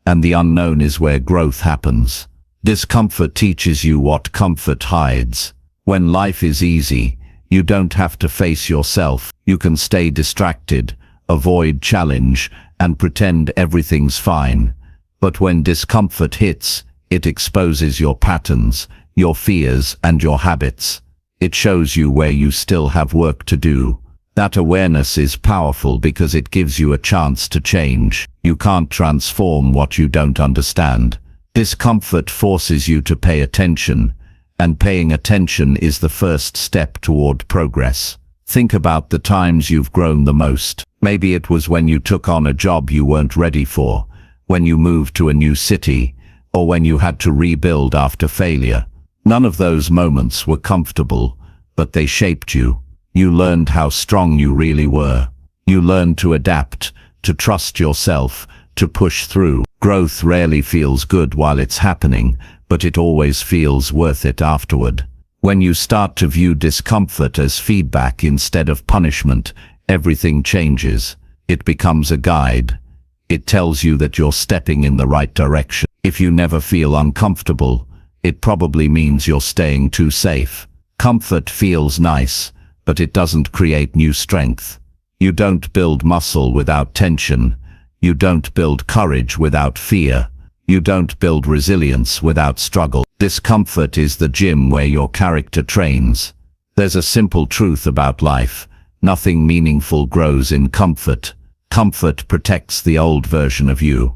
and the unknown is where growth happens. Discomfort teaches you what comfort hides. When life is easy, you don't have to face yourself. You can stay distracted, avoid challenge, and pretend everything's fine. But when discomfort hits, it exposes your patterns, your fears, and your habits. It shows you where you still have work to do. That awareness is powerful because it gives you a chance to change. You can't transform what you don't understand. Discomfort forces you to pay attention, and paying attention is the first step toward progress. Think about the times you've grown the most. Maybe it was when you took on a job you weren't ready for, when you moved to a new city, or when you had to rebuild after failure. None of those moments were comfortable, but they shaped you. You learned how strong you really were. You learned to adapt, to trust yourself, to push through. Growth rarely feels good while it's happening, but it always feels worth it afterward. When you start to view discomfort as feedback instead of punishment, everything changes. It becomes a guide. It tells you that you're stepping in the right direction. If you never feel uncomfortable, it probably means you're staying too safe. Comfort feels nice, but it doesn't create new strength. You don't build muscle without tension. You don't build courage without fear. You don't build resilience without struggle. Discomfort is the gym where your character trains. There's a simple truth about life. Nothing meaningful grows in comfort. Comfort protects the old version of you.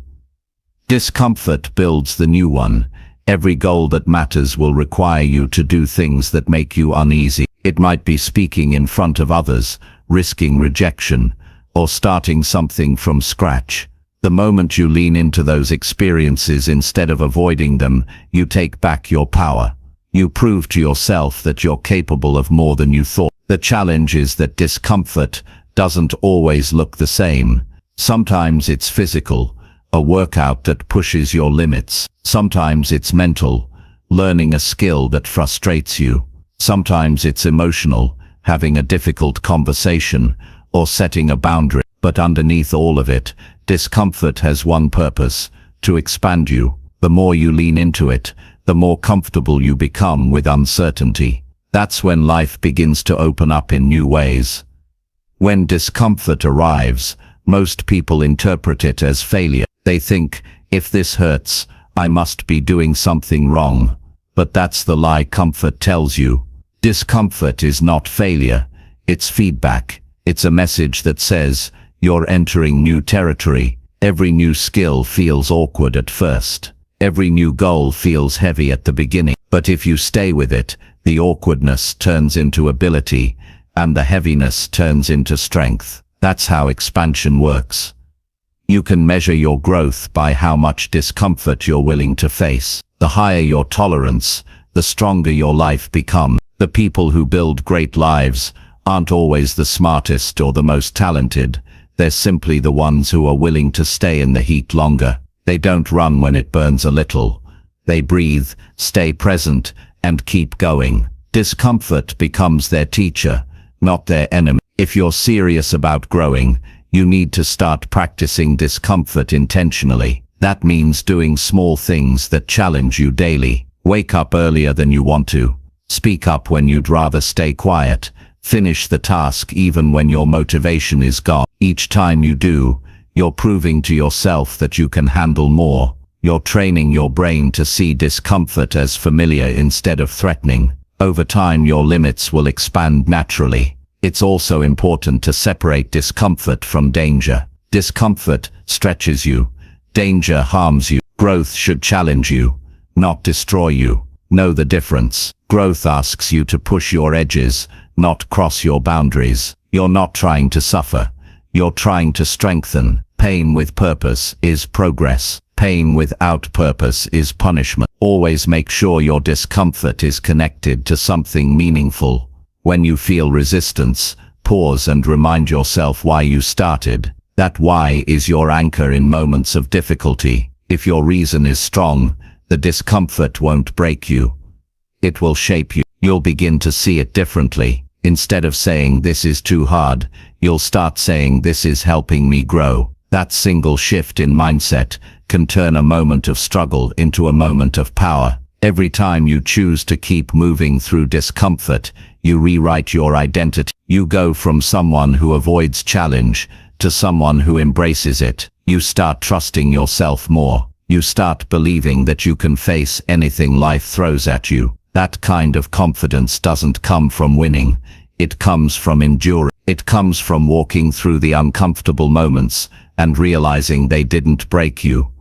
Discomfort builds the new one. Every goal that matters will require you to do things that make you uneasy. It might be speaking in front of others, risking rejection, or starting something from scratch. The moment you lean into those experiences instead of avoiding them, you take back your power. You prove to yourself that you're capable of more than you thought. The challenge is that discomfort doesn't always look the same. Sometimes it's physical, a workout that pushes your limits. Sometimes it's mental, learning a skill that frustrates you. Sometimes it's emotional, having a difficult conversation, or setting a boundary. But underneath all of it, discomfort has one purpose: to expand you. The more you lean into it, the more comfortable you become with uncertainty. That's when life begins to open up in new ways. When discomfort arrives, most people interpret it as failure. They think, if this hurts, I must be doing something wrong. But that's the lie comfort tells you. Discomfort is not failure, it's feedback. It's a message that says, you're entering new territory. Every new skill feels awkward at first. Every new goal feels heavy at the beginning. But if you stay with it, the awkwardness turns into ability, and the heaviness turns into strength. That's how expansion works. You can measure your growth by how much discomfort you're willing to face. The higher your tolerance, the stronger your life becomes. The people who build great lives aren't always the smartest or the most talented. They're simply the ones who are willing to stay in the heat longer. They don't run when it burns a little. They breathe, stay present, and keep going. Discomfort becomes their teacher, not their enemy. If you're serious about growing, you need to start practicing discomfort intentionally. That means doing small things that challenge you daily. Wake up earlier than you want to. Speak up when you'd rather stay quiet. Finish the task even when your motivation is gone. Each time you do, you're proving to yourself that you can handle more. You're training your brain to see discomfort as familiar instead of threatening. Over time, your limits will expand naturally. It's also important to separate discomfort from danger. Discomfort stretches you. Danger harms you. Growth should challenge you, not destroy you. Know the difference. Growth asks you to push your edges, not cross your boundaries. You're not trying to suffer. You're trying to strengthen. Pain with purpose is progress. Pain without purpose is punishment. Always make sure your discomfort is connected to something meaningful. When you feel resistance, pause and remind yourself why you started. That why is your anchor in moments of difficulty. If your reason is strong, the discomfort won't break you. It will shape you. You'll begin to see it differently. Instead of saying this is too hard, you'll start saying this is helping me grow. That single shift in mindset can turn a moment of struggle into a moment of power. Every time you choose to keep moving through discomfort, you rewrite your identity. You go from someone who avoids challenge to someone who embraces it. You start trusting yourself more. You start believing that you can face anything life throws at you. That kind of confidence doesn't come from winning. It comes from enduring. It comes from walking through the uncomfortable moments and realizing they didn't break you.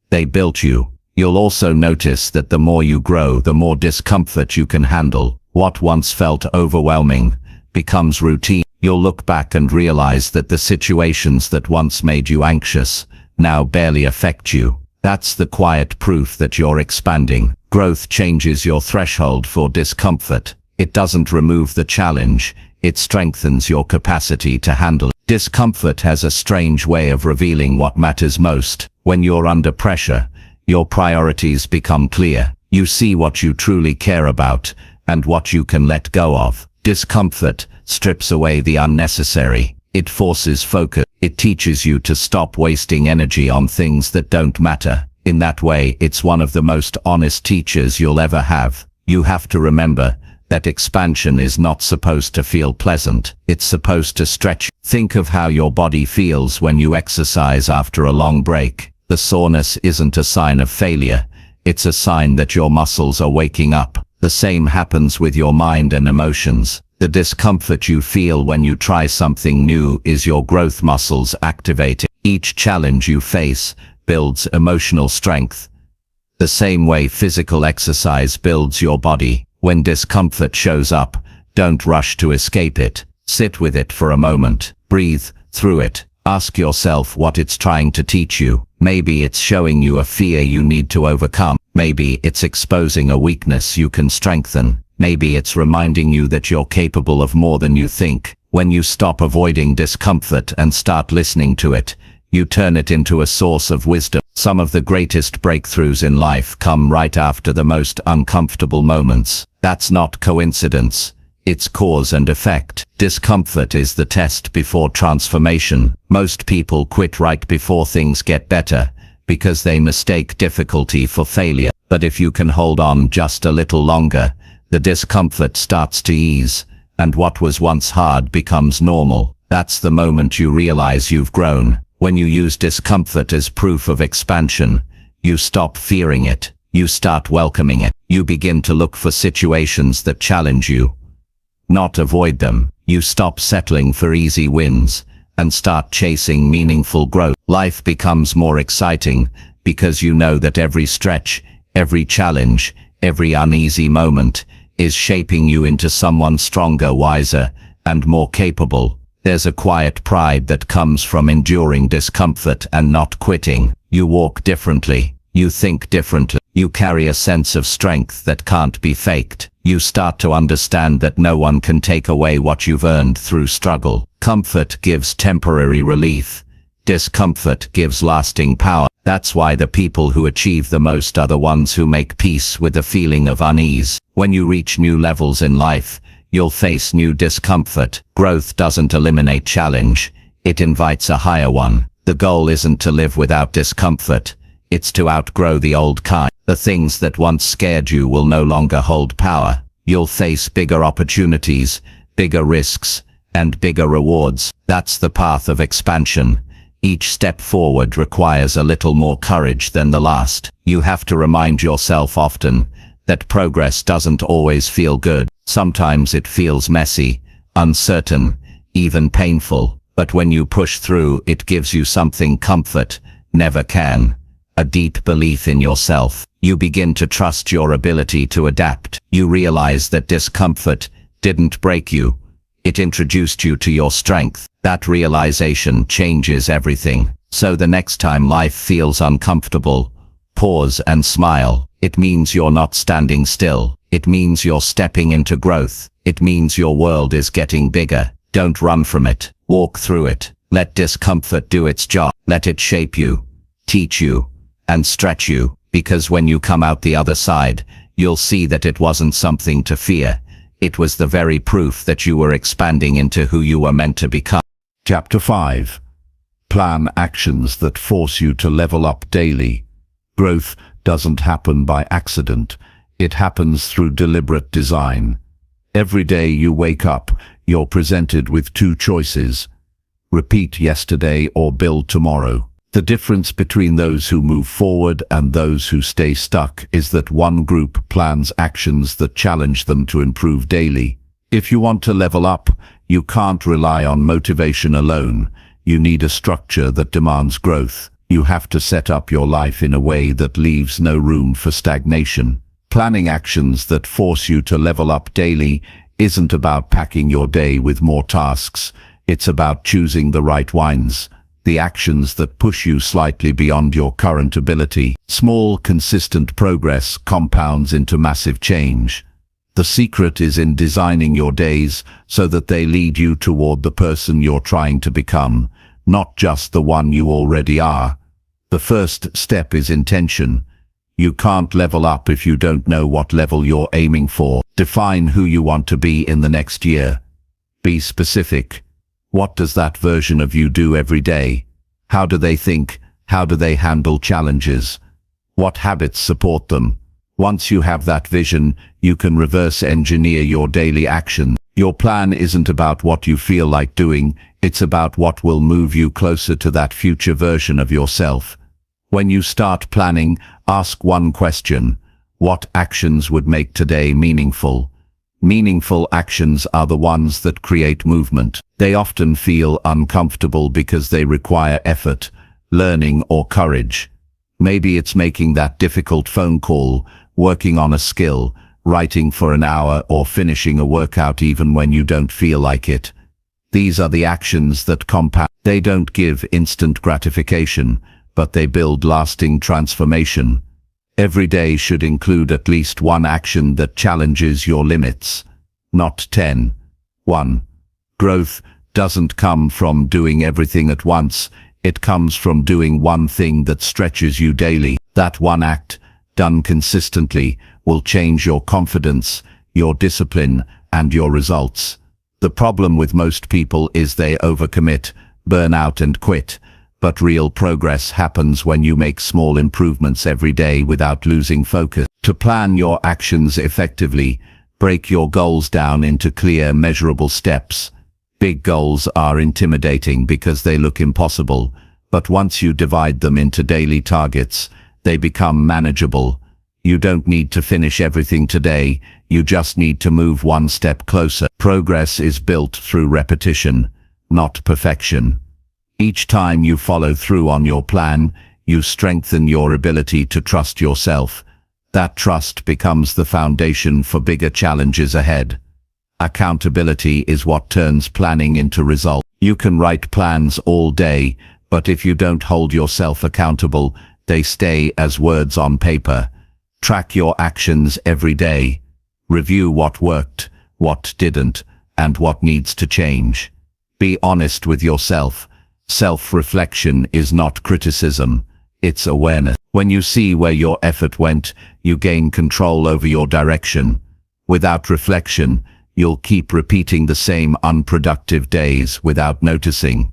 They built you. You'll also notice that the more you grow, the more discomfort you can handle. What once felt overwhelming becomes routine. You'll look back and realize that the situations that once made you anxious now barely affect you. That's the quiet proof that you're expanding. Growth changes your threshold for discomfort. It doesn't remove the challenge, it strengthens your capacity to handle it. Discomfort has a strange way of revealing what matters most. When you're under pressure, your priorities become clear. You see what you truly care about and what you can let go of. Discomfort strips away the unnecessary. It forces focus. It teaches you to stop wasting energy on things that don't matter. In that way, it's one of the most honest teachers you'll ever have. You have to remember that expansion is not supposed to feel pleasant. It's supposed to stretch. Think of how your body feels when you exercise after a long break. The soreness isn't a sign of failure. It's a sign that your muscles are waking up. The same happens with your mind and emotions. The discomfort you feel when you try something new is your growth muscles activating. Each challenge you face builds emotional strength. The same way physical exercise builds your body. When discomfort shows up, don't rush to escape it. Sit with it for a moment. Breathe through it. Ask yourself what it's trying to teach you. Maybe it's showing you a fear you need to overcome. Maybe it's exposing a weakness you can strengthen. Maybe it's reminding you that you're capable of more than you think. When you stop avoiding discomfort and start listening to it, you turn it into a source of wisdom. Some of the greatest breakthroughs in life come right after the most uncomfortable moments. That's not coincidence. It's cause and effect. Discomfort is the test before transformation. Most people quit right before things get better, because they mistake difficulty for failure. But if you can hold on just a little longer, the discomfort starts to ease, and what was once hard becomes normal. That's the moment you realize you've grown. When you use discomfort as proof of expansion, you stop fearing it. You start welcoming it. You begin to look for situations that challenge you, not avoid them. You stop settling for easy wins and start chasing meaningful growth. Life becomes more exciting because you know that every stretch, every challenge, every uneasy moment is shaping you into someone stronger, wiser, and more capable. There's a quiet pride that comes from enduring discomfort and not quitting. You walk differently. You think differently. You carry a sense of strength that can't be faked. You start to understand that no one can take away what you've earned through struggle. Comfort gives temporary relief. Discomfort gives lasting power. That's why the people who achieve the most are the ones who make peace with the feeling of unease. When you reach new levels in life, you'll face new discomfort. Growth doesn't eliminate challenge. It invites a higher one. The goal isn't to live without discomfort. It's to outgrow the old kind. The things that once scared you will no longer hold power. You'll face bigger opportunities, bigger risks, and bigger rewards. That's the path of expansion. Each step forward requires a little more courage than the last. You have to remind yourself often that progress doesn't always feel good. Sometimes it feels messy, uncertain, even painful. But when you push through, it gives you something comfort never can. A deep belief in yourself. You begin to trust your ability to adapt. You realize that discomfort didn't break you. It introduced you to your strength. That realization changes everything. So the next time life feels uncomfortable, pause and smile. It means you're not standing still. It means you're stepping into growth. It means your world is getting bigger. Don't run from it. Walk through it. Let discomfort do its job. Let it shape you, teach you, and stretch you, because when you come out the other side, you'll see that it wasn't something to fear. It was the very proof that you were expanding into who you were meant to become. Chapter 5. Plan actions that force you to level up daily. Growth doesn't happen by accident. It happens through deliberate design. Every day you wake up, you're presented with two choices: repeat yesterday or build tomorrow. The difference between those who move forward and those who stay stuck is that one group plans actions that challenge them to improve daily. If you want to level up, you can't rely on motivation alone. You need a structure that demands growth. You have to set up your life in a way that leaves no room for stagnation. Planning actions that force you to level up daily isn't about packing your day with more tasks. It's about choosing the right ones. The actions that push you slightly beyond your current ability. Small, consistent progress compounds into massive change. The secret is in designing your days so that they lead you toward the person you're trying to become, not just the one you already are. The first step is intention. You can't level up if you don't know what level you're aiming for. Define who you want to be in the next year. Be specific. What does that version of you do every day? How do they think? How do they handle challenges? What habits support them? Once you have that vision, you can reverse engineer your daily action. Your plan isn't about what you feel like doing, it's about what will move you closer to that future version of yourself. When you start planning, ask one question: what actions would make today meaningful? Meaningful actions are the ones that create movement. They often feel uncomfortable because they require effort, learning, or courage. Maybe it's making that difficult phone call, working on a skill, writing for an hour, or finishing a workout even when you don't feel like it. These are the actions that compound. They don't give instant gratification, but they build lasting transformation. Every day should include at least one action that challenges your limits. Not 10. 1. Growth doesn't come from doing everything at once. It comes from doing one thing that stretches you daily. That one act, done consistently, will change your confidence, your discipline, and your results. The problem with most people is they overcommit, burn out and quit. But real progress happens when you make small improvements every day without losing focus. To plan your actions effectively, break your goals down into clear, measurable steps. Big goals are intimidating because they look impossible, but once you divide them into daily targets, they become manageable. You don't need to finish everything today, you just need to move one step closer. Progress is built through repetition, not perfection. Each time you follow through on your plan, you strengthen your ability to trust yourself. That trust becomes the foundation for bigger challenges ahead. Accountability is what turns planning into result. You can write plans all day, but if you don't hold yourself accountable, they stay as words on paper. Track your actions every day. Review what worked, what didn't, and what needs to change. Be honest with yourself. Self-reflection is not criticism, it's awareness. When you see where your effort went, you gain control over your direction. Without reflection, you'll keep repeating the same unproductive days without noticing.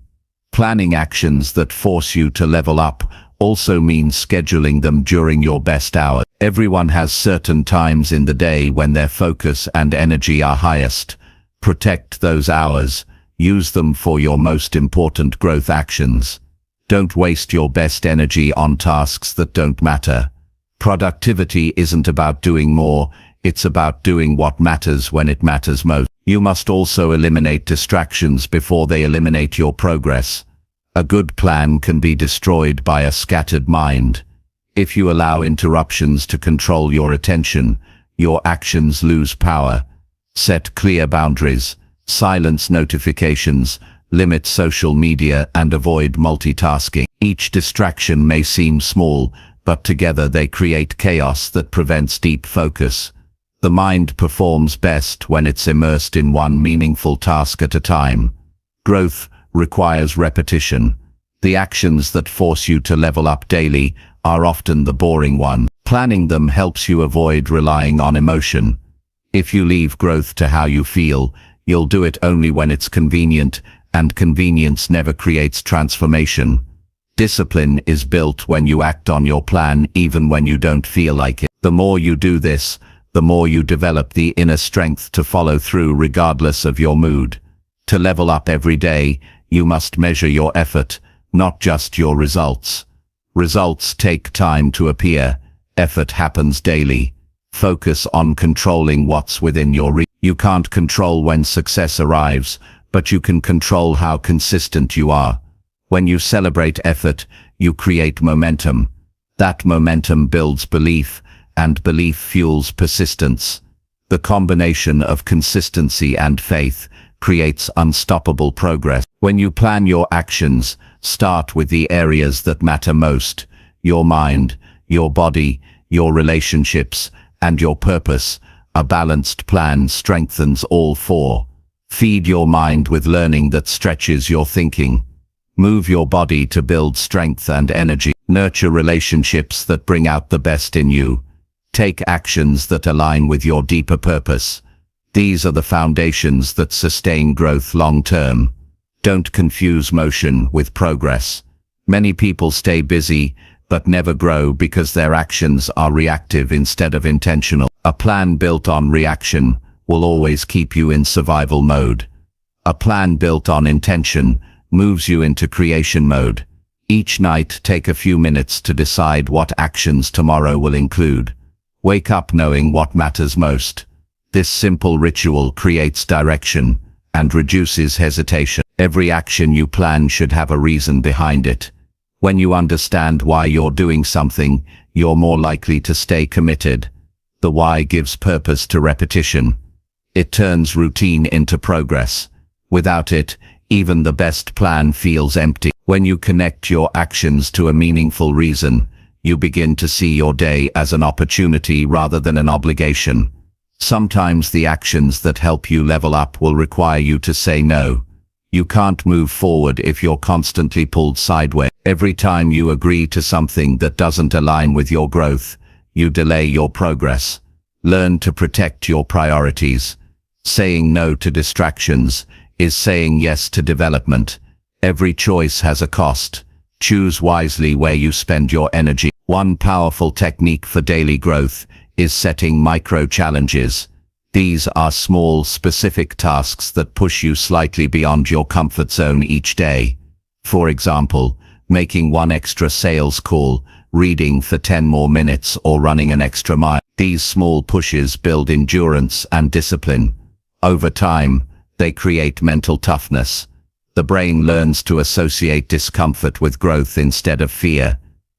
Planning actions that force you to level up also means scheduling them during your best hours. Everyone has certain times in the day when their focus and energy are highest. Protect those hours. Use them for your most important growth actions. Don't waste your best energy on tasks that don't matter. Productivity isn't about doing more, it's about doing what matters when it matters most. You must also eliminate distractions before they eliminate your progress. A good plan can be destroyed by a scattered mind. If you allow interruptions to control your attention, your actions lose power. Set clear boundaries. Silence notifications, limit social media and avoid multitasking. Each distraction may seem small, but together they create chaos that prevents deep focus. The mind performs best when it's immersed in one meaningful task at a time. Growth requires repetition. The actions that force you to level up daily are often the boring ones. Planning them helps you avoid relying on emotion. If you leave growth to how you feel, you'll do it only when it's convenient, and convenience never creates transformation. Discipline is built when you act on your plan even when you don't feel like it. The more you do this, the more you develop the inner strength to follow through regardless of your mood. To level up every day, you must measure your effort, not just your results. Results take time to appear. Effort happens daily. Focus on controlling what's within your reach. You can't control when success arrives, but you can control how consistent you are. When you celebrate effort, you create momentum. That momentum builds belief, and belief fuels persistence. The combination of consistency and faith creates unstoppable progress. When you plan your actions, start with the areas that matter most: your mind, your body, your relationships, and your purpose. A balanced plan strengthens all four. Feed your mind with learning that stretches your thinking. Move your body to build strength and energy. Nurture relationships that bring out the best in you. Take actions that align with your deeper purpose. These are the foundations that sustain growth long term. Don't confuse motion with progress. Many people stay busy but never grow because their actions are reactive instead of intentional. A plan built on reaction will always keep you in survival mode. A plan built on intention moves you into creation mode. Each night, take a few minutes to decide what actions tomorrow will include. Wake up knowing what matters most. This simple ritual creates direction and reduces hesitation. Every action you plan should have a reason behind it. When you understand why you're doing something, you're more likely to stay committed. The why gives purpose to repetition. It turns routine into progress. Without it, even the best plan feels empty. When you connect your actions to a meaningful reason, you begin to see your day as an opportunity rather than an obligation. Sometimes the actions that help you level up will require you to say no. You can't move forward if you're constantly pulled sideways. Every time you agree to something that doesn't align with your growth, you delay your progress. Learn to protect your priorities. Saying no to distractions is saying yes to development. Every choice has a cost. Choose wisely where you spend your energy. One powerful technique for daily growth is setting micro-challenges. These are small, specific tasks that push you slightly beyond your comfort zone each day. For example, making one extra sales call, reading for 10 more minutes, or running an extra mile. These small pushes build endurance and discipline. Over time, they create mental toughness. The brain learns to associate discomfort with growth instead of fear.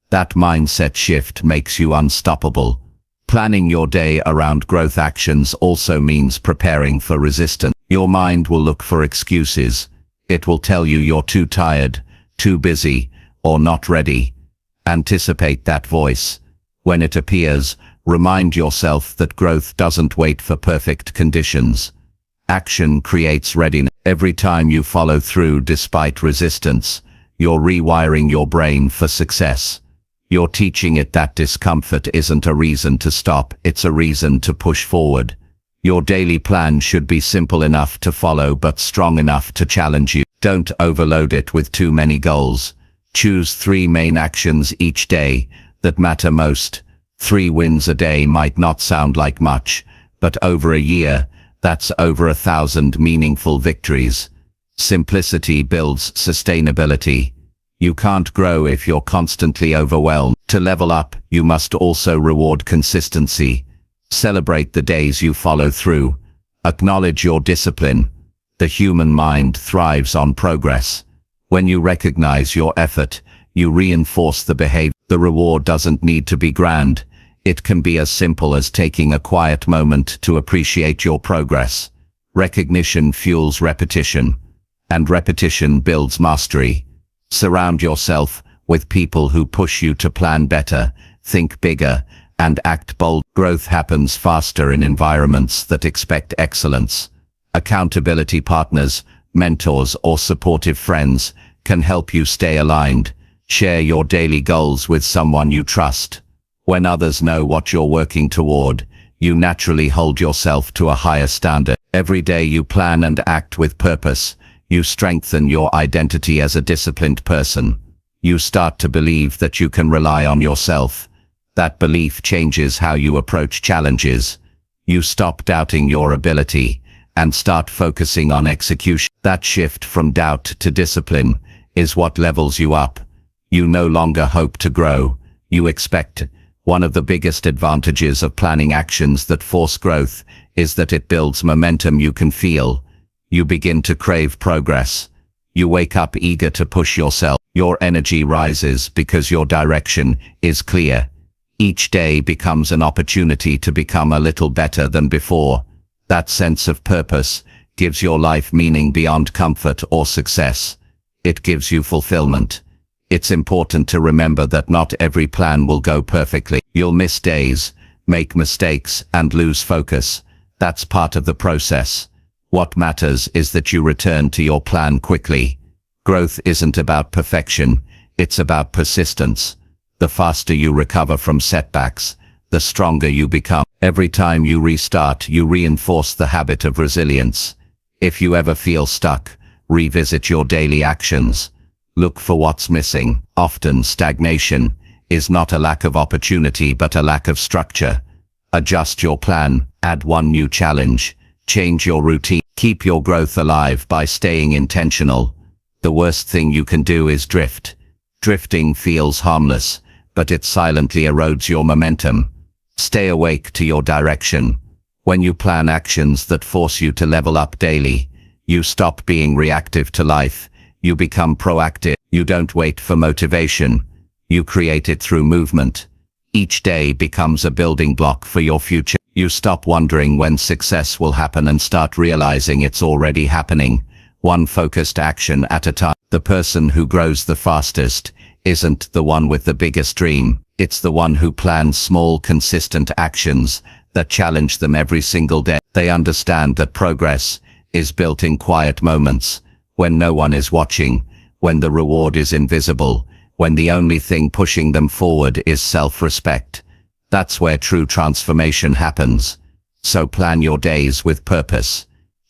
That mindset shift makes you unstoppable. Planning your day around growth actions also means preparing for resistance. Your mind will look for excuses. It will tell you you're too tired, too busy, or not ready. Anticipate that voice. When it appears, remind yourself that growth doesn't wait for perfect conditions. Action creates readiness. Every time you follow through despite resistance, you're rewiring your brain for success. You're teaching it that discomfort isn't a reason to stop, it's a reason to push forward. Your daily plan should be simple enough to follow but strong enough to challenge you. Don't overload it with too many goals. Choose 3 main actions each day that matter most. 3 wins a day might not sound like much, but over a year, that's over 1,000 meaningful victories. Simplicity builds sustainability. You can't grow if you're constantly overwhelmed. To level up, you must also reward consistency. Celebrate the days you follow through. Acknowledge your discipline. The human mind thrives on progress. When you recognize your effort, you reinforce the behavior. The reward doesn't need to be grand. It can be as simple as taking a quiet moment to appreciate your progress. Recognition fuels repetition, and repetition builds mastery. Surround yourself with people who push you to plan better, think bigger, and act bold. Growth happens faster in environments that expect excellence. Accountability partners, mentors, or supportive friends can help you stay aligned. Share your daily goals with someone you trust. When others know what you're working toward, you naturally hold yourself to a higher standard. Every day you plan and act with purpose, you strengthen your identity as a disciplined person. You start to believe that you can rely on yourself. That belief changes how you approach challenges. You stop doubting your ability and start focusing on execution. That shift from doubt to discipline is what levels you up. You no longer hope to grow, you expect. One of the biggest advantages of planning actions that force growth is that it builds momentum you can feel. You begin to crave progress. You wake up eager to push yourself. Your energy rises because your direction is clear. Each day becomes an opportunity to become a little better than before. That sense of purpose gives your life meaning beyond comfort or success. It gives you fulfillment. It's important to remember that not every plan will go perfectly. You'll miss days, make mistakes, and lose focus. That's part of the process. What matters is that you return to your plan quickly. Growth isn't about perfection, it's about persistence. The faster you recover from setbacks, the stronger you become. Every time you restart, you reinforce the habit of resilience. If you ever feel stuck, revisit your daily actions. Look for what's missing. Often stagnation is not a lack of opportunity but a lack of structure. Adjust your plan, add one new challenge, change your routine. Keep your growth alive by staying intentional. The worst thing you can do is drift. Drifting feels harmless, but it silently erodes your momentum. Stay awake to your direction. When you plan actions that force you to level up daily, you stop being reactive to life. You become proactive. You don't wait for motivation. You create it through movement. Each day becomes a building block for your future. You stop wondering when success will happen and start realizing it's already happening, one focused action at a time. The person who grows the fastest isn't the one with the biggest dream. It's the one who plans small, consistent actions that challenge them every single day. They understand that progress is built in quiet moments, when no one is watching, when the reward is invisible, when the only thing pushing them forward is self-respect. That's where true transformation happens. So plan your days with purpose.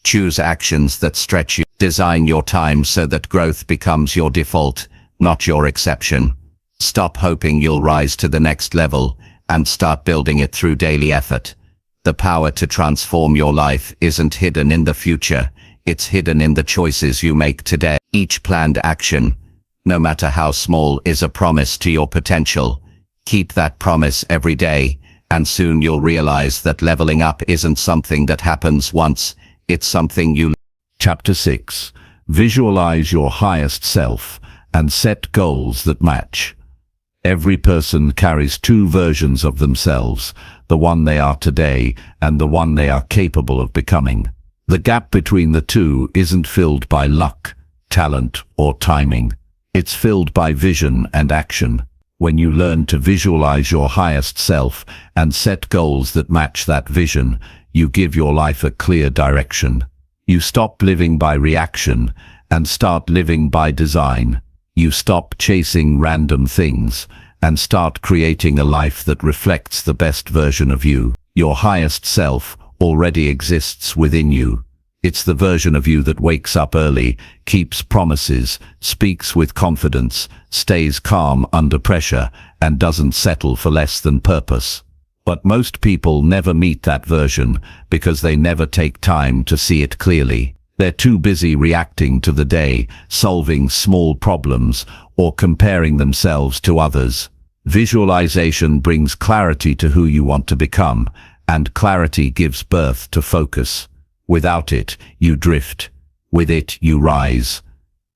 Choose actions that stretch you. Design your time so that growth becomes your default, not your exception. Stop hoping you'll rise to the next level and start building it through daily effort. The power to transform your life isn't hidden in the future. It's hidden in the choices you make today. Each planned action, no matter how small, is a promise to your potential. Keep that promise every day, and soon you'll realize that leveling up isn't something that happens once. It's something you... Chapter 6. Visualize your highest self and set goals that match. Every person carries two versions of themselves, the one they are today and the one they are capable of becoming. The gap between the two isn't filled by luck, talent, or timing. It's filled by vision and action. When you learn to visualize your highest self and set goals that match that vision, you give your life a clear direction. You stop living by reaction and start living by design. You stop chasing random things and start creating a life that reflects the best version of you. Your highest self already exists within you. It's the version of you that wakes up early, keeps promises, speaks with confidence, stays calm under pressure, and doesn't settle for less than purpose. But most people never meet that version because they never take time to see it clearly. They're too busy reacting to the day, solving small problems, or comparing themselves to others. Visualization brings clarity to who you want to become, and clarity gives birth to focus. Without it, you drift. With it, you rise.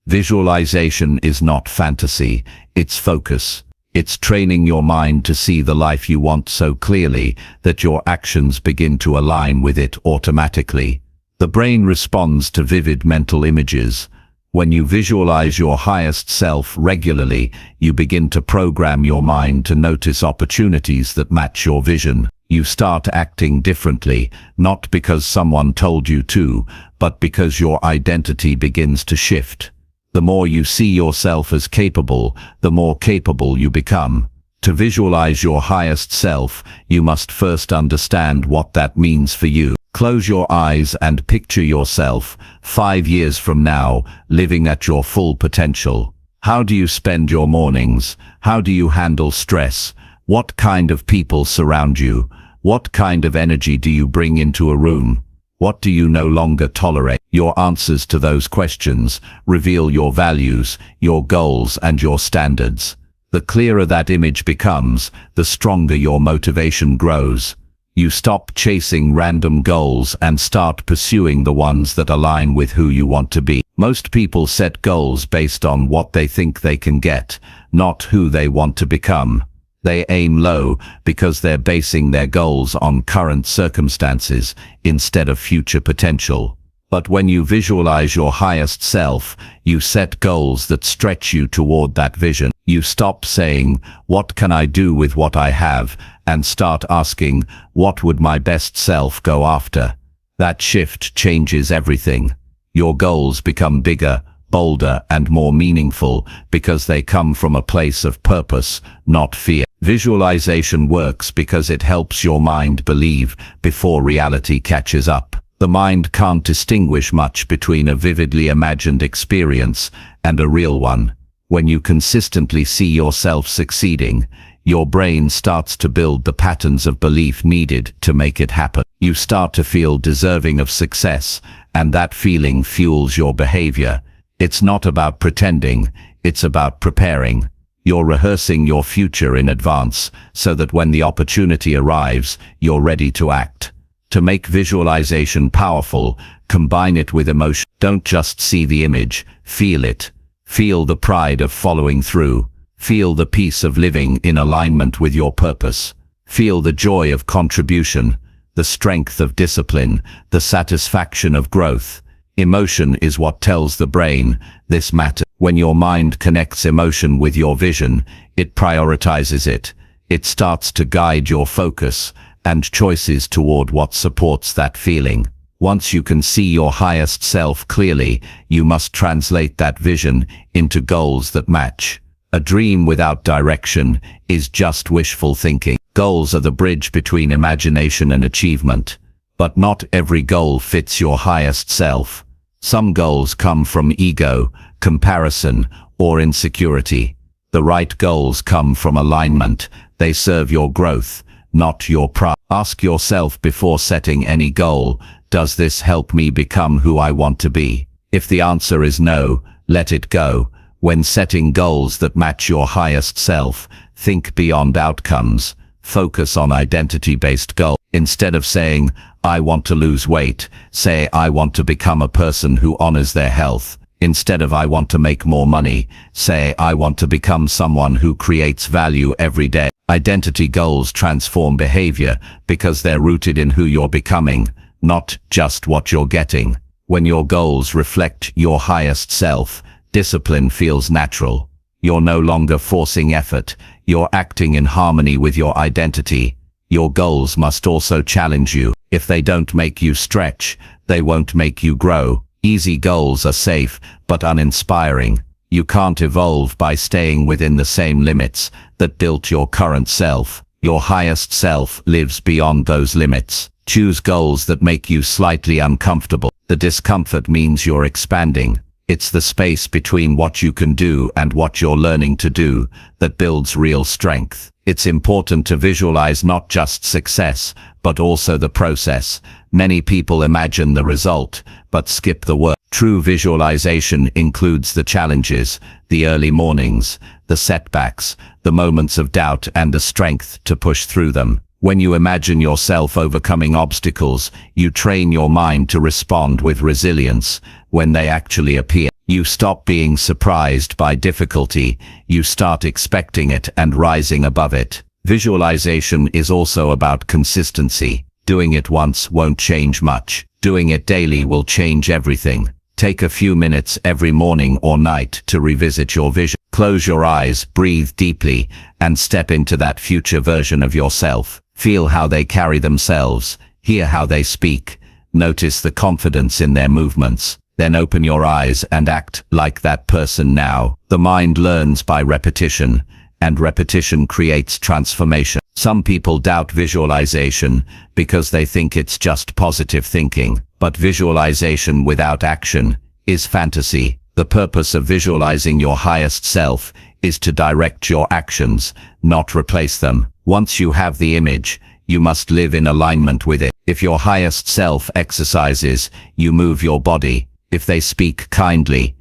Visualization is not fantasy, it's focus. It's training your mind to see the life you want so clearly that your actions begin to align with it automatically. The brain responds to vivid mental images. When you visualize your highest self regularly, you begin to program your mind to notice opportunities that match your vision. You start acting differently, not because someone told you to, but because your identity begins to shift. The more you see yourself as capable, the more capable you become. To visualize your highest self, you must first understand what that means for you. Close your eyes and picture yourself, 5 years from now, living at your full potential. How do you spend your mornings? How do you handle stress? What kind of people surround you? What kind of energy do you bring into a room? What do you no longer tolerate? Your answers to those questions reveal your values, your goals, and your standards. The clearer that image becomes, the stronger your motivation grows. You stop chasing random goals and start pursuing the ones that align with who you want to be. Most people set goals based on what they think they can get, not who they want to become. They aim low because they're basing their goals on current circumstances instead of future potential. But when you visualize your highest self, you set goals that stretch you toward that vision. You stop saying, "What can I do with what I have?" and start asking, "What would my best self go after?" That shift changes everything. Your goals become bigger, bolder, and more meaningful because they come from a place of purpose, not fear. Visualization works because it helps your mind believe before reality catches up. The mind can't distinguish much between a vividly imagined experience and a real one. When you consistently see yourself succeeding, your brain starts to build the patterns of belief needed to make it happen. You start to feel deserving of success, and that feeling fuels your behavior. It's not about pretending, it's about preparing. You're rehearsing your future in advance so that when the opportunity arrives, you're ready to act. To make visualization powerful, combine it with emotion. Don't just see the image, feel it. Feel the pride of following through. Feel the peace of living in alignment with your purpose. Feel the joy of contribution, the strength of discipline, the satisfaction of growth. Emotion is what tells the brain, "This matters." When your mind connects emotion with your vision, it prioritizes it. It starts to guide your focus and choices toward what supports that feeling. Once you can see your highest self clearly, you must translate that vision into goals that match. A dream without direction is just wishful thinking. Goals are the bridge between imagination and achievement. But not every goal fits your highest self. Some goals come from ego, comparison, or insecurity. The right goals come from alignment. They serve your growth, not your pride. Ask yourself before setting any goal, does this help me become who I want to be? If the answer is no, let it go. When setting goals that match your highest self, think beyond outcomes. Focus on identity-based goals. Instead of saying, I want to lose weight, say, I want to become a person who honors their health. Instead of I want to make more money, say, I want to become someone who creates value every day. Identity goals transform behavior because they're rooted in who you're becoming, not just what you're getting. When your goals reflect your highest self, discipline feels natural. You're no longer forcing effort, you're acting in harmony with your identity. Your goals must also challenge you. If they don't make you stretch, they won't make you grow. Easy goals are safe, but uninspiring. You can't evolve by staying within the same limits that built your current self. Your highest self lives beyond those limits. Choose goals that make you slightly uncomfortable. The discomfort means you're expanding. It's the space between what you can do and what you're learning to do that builds real strength. It's important to visualize not just success, but also the process. Many people imagine the result, but skip the work. True visualization includes the challenges, the early mornings, the setbacks, the moments of doubt, and the strength to push through them. When you imagine yourself overcoming obstacles, you train your mind to respond with resilience when they actually appear. You stop being surprised by difficulty, you start expecting it and rising above it. Visualization is also about consistency. Doing it once won't change much. Doing it daily will change everything. Take a few minutes every morning or night to revisit your vision. Close your eyes, breathe deeply, and step into that future version of yourself. Feel how they carry themselves, hear how they speak, notice the confidence in their movements. Then open your eyes and act like that person now. The mind learns by repetition, and repetition creates transformation. Some people doubt visualization because they think it's just positive thinking. But visualization without action is fantasy. The purpose of visualizing your highest self is to direct your actions, not replace them. Once you have the image, you must live in alignment with it. If your highest self exercises, you move your body. If they speak kindly,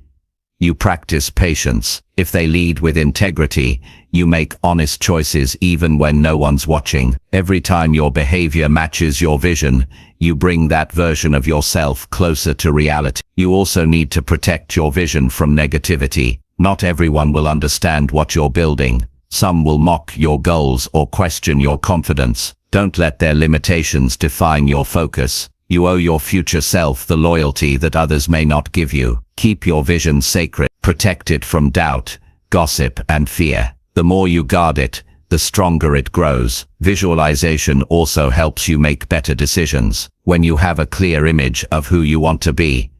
you practice patience. If they lead with integrity, you make honest choices even when no one's watching. Every time your behavior matches your vision, you bring that version of yourself closer to reality. You also need to protect your vision from negativity. Not everyone will understand what you're building. Some will mock your goals or question your confidence. Don't let their limitations define your focus. You owe your future self the loyalty that others may not give you. Keep your vision sacred. Protect it from doubt, gossip, and fear. The more you guard it, the stronger it grows. Visualization also helps you make better decisions. When you have a clear image of who you want to be,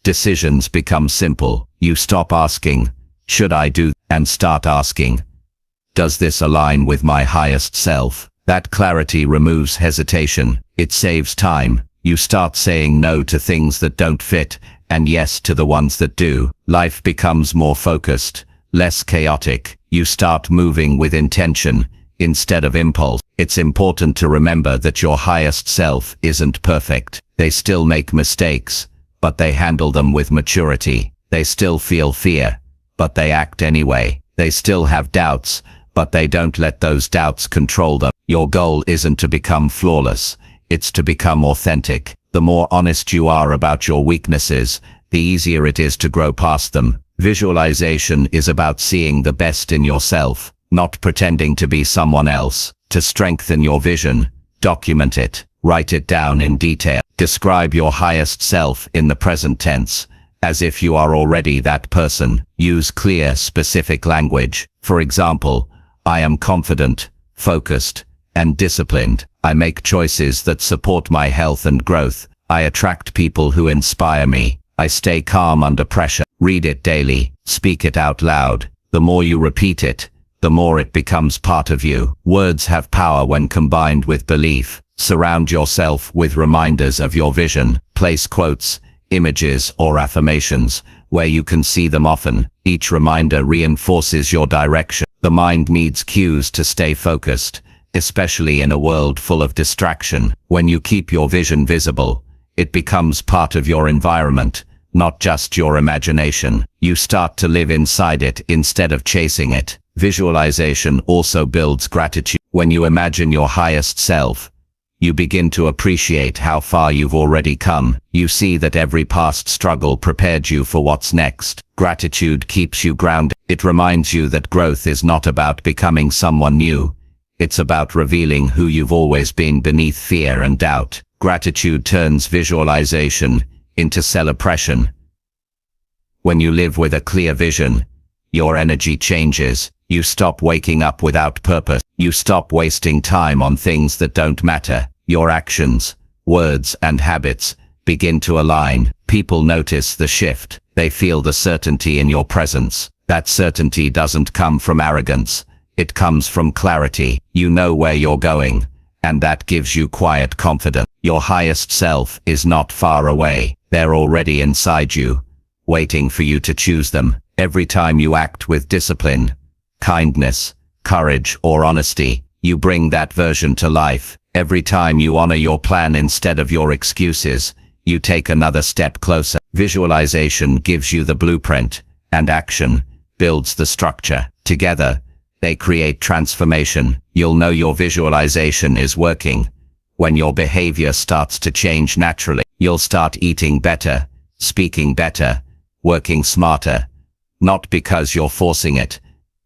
decisions become simple. You stop asking, should I do, and start asking, does this align with my highest self? That clarity removes hesitation. It saves time. You start saying no to things that don't fit, and yes to the ones that do. Life becomes more focused, less chaotic. You start moving with intention instead of impulse. It's important to remember that your highest self isn't perfect. They still make mistakes, but they handle them with maturity. They still feel fear, but they act anyway. They still have doubts, but they don't let those doubts control them. Your goal isn't to become flawless. It's to become authentic. The more honest you are about your weaknesses, the easier it is to grow past them. Visualization is about seeing the best in yourself, not pretending to be someone else. To strengthen your vision, document it. Write it down in detail. Describe your highest self in the present tense, as if you are already that person. Use clear, specific language. For example, I am confident, focused, and disciplined. I make choices that support my health and growth. I attract people who inspire me. I stay calm under pressure. Read it daily. Speak it out loud. The more you repeat it, the more it becomes part of you. Words have power when combined with belief. Surround yourself with reminders of your vision. Place quotes, images, or affirmations where you can see them often. Each reminder reinforces your direction. The mind needs cues to stay focused, especially in a world full of distraction. When you keep your vision visible, it becomes part of your environment, not just your imagination. You start to live inside it instead of chasing it. Visualization also builds gratitude. When you imagine your highest self, you begin to appreciate how far you've already come. You see that every past struggle prepared you for what's next. Gratitude keeps you grounded. It reminds you that growth is not about becoming someone new. It's about revealing who you've always been beneath fear and doubt. Gratitude turns visualization into celebration. When you live with a clear vision, your energy changes. You stop waking up without purpose. You stop wasting time on things that don't matter. Your actions, words, and habits begin to align. People notice the shift. They feel the certainty in your presence. That certainty doesn't come from arrogance. It comes from clarity. You know where you're going, and that gives you quiet confidence. Your highest self is not far away. They're already inside you, waiting for you to choose them. Every time you act with discipline, kindness, courage, or honesty, you bring that version to life. Every time you honor your plan instead of your excuses, you take another step closer. Visualization gives you the blueprint, and action builds the structure. Together, they create transformation. You'll know your visualization is working when your behavior starts to change naturally. You'll start eating better, speaking better, working smarter, not because you're forcing it,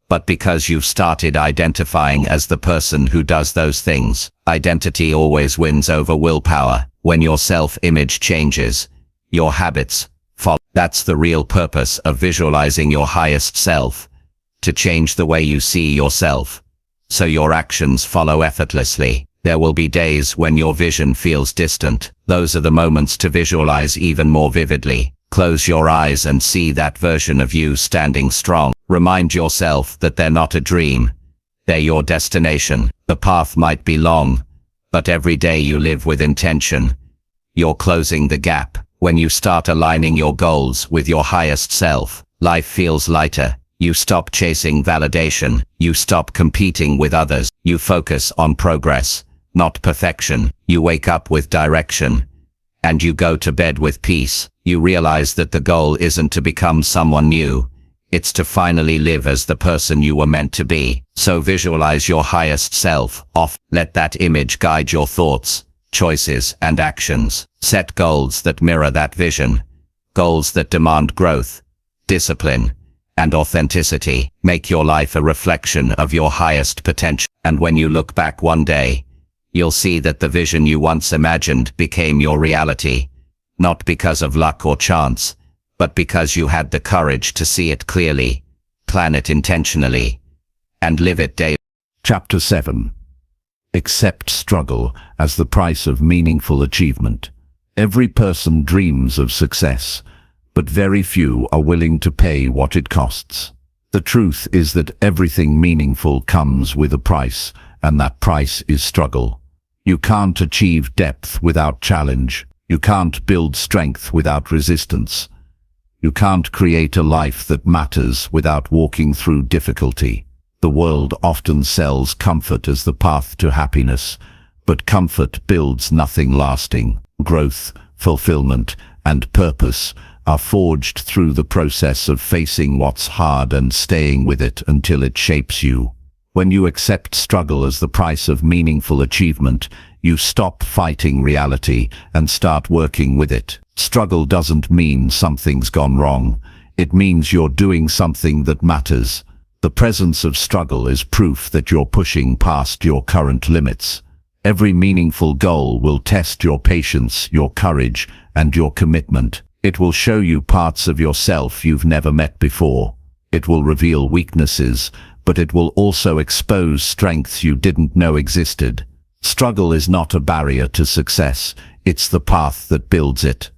but because you've started identifying as the person who does those things. Identity always wins over willpower. When your self-image changes, your habits follow. That's the real purpose of visualizing your highest self, to change the way you see yourself, so your actions follow effortlessly. There will be days when your vision feels distant. Those are the moments to visualize even more vividly. Close your eyes and see that version of you standing strong. Remind yourself that they're not a dream. They're your destination. The path might be long, but every day you live with intention, you're closing the gap. When you start aligning your goals with your highest self, life feels lighter. You stop chasing validation. You stop competing with others. You focus on progress, not perfection. You wake up with direction, and you go to bed with peace. You realize that the goal isn't to become someone new. It's to finally live as the person you were meant to be. So visualize your highest self. Let that image guide your thoughts, choices, and actions. Set goals that mirror that vision. Goals that demand growth, discipline, and authenticity. Make your life a reflection of your highest potential. And when you look back one day, you'll see that the vision you once imagined became your reality, not because of luck or chance, but because you had the courage to see it clearly, plan it intentionally, and live it day. Chapter 7. Accept struggle as the price of meaningful achievement. Every person dreams of success, but very few are willing to pay what it costs. The truth is that everything meaningful comes with a price, and that price is struggle. You can't achieve depth without challenge. You can't build strength without resistance. You can't create a life that matters without walking through difficulty. The world often sells comfort as the path to happiness, but comfort builds nothing lasting. Growth, fulfillment, and purpose are forged through the process of facing what's hard and staying with it until it shapes you. When you accept struggle as the price of meaningful achievement, you stop fighting reality and start working with it. Struggle doesn't mean something's gone wrong. It means you're doing something that matters. The presence of struggle is proof that you're pushing past your current limits. Every meaningful goal will test your patience, your courage, and your commitment. It will show you parts of yourself you've never met before. It will reveal weaknesses, but it will also expose strengths you didn't know existed. Struggle is not a barrier to success. It's the path that builds it.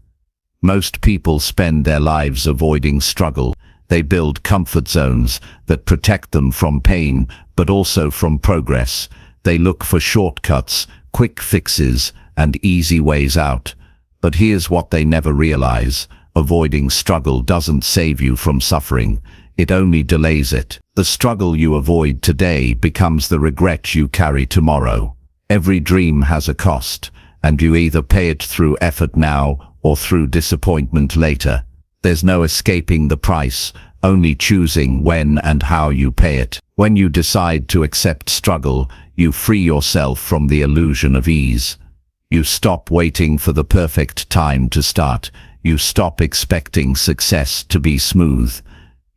Most people spend their lives avoiding struggle. They build comfort zones that protect them from pain, but also from progress. They look for shortcuts, quick fixes, and easy ways out. But here's what they never realize. Avoiding struggle doesn't save you from suffering. It only delays it. The struggle you avoid today becomes the regret you carry tomorrow. Every dream has a cost, and you either pay it through effort now or through disappointment later. There's no escaping the price, only choosing when and how you pay it. When you decide to accept struggle, you free yourself from the illusion of ease. You stop waiting for the perfect time to start. You stop expecting success to be smooth.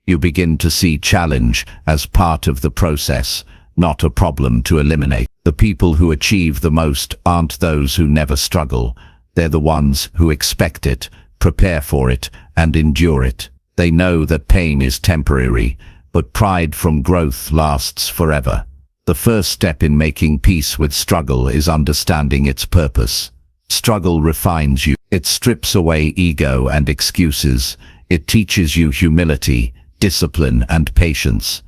You begin to see challenge as part of the process, not a problem to eliminate. The people who achieve the most aren't those who never struggle. They're the ones who expect it, prepare for it, and endure it. They know that pain is temporary, but pride from growth lasts forever. The first step in making peace with struggle is understanding its purpose. Struggle refines you. It strips away ego and excuses. It teaches you humility, discipline, and patience.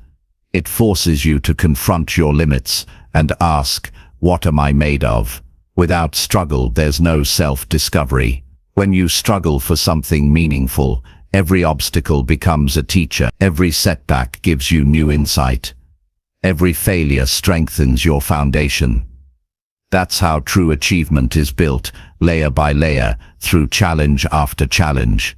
It forces you to confront your limits and ask, what am I made of? Without struggle, there's no self-discovery. When you struggle for something meaningful, every obstacle becomes a teacher. Every setback gives you new insight. Every failure strengthens your foundation. That's how true achievement is built, layer by layer, through challenge after challenge.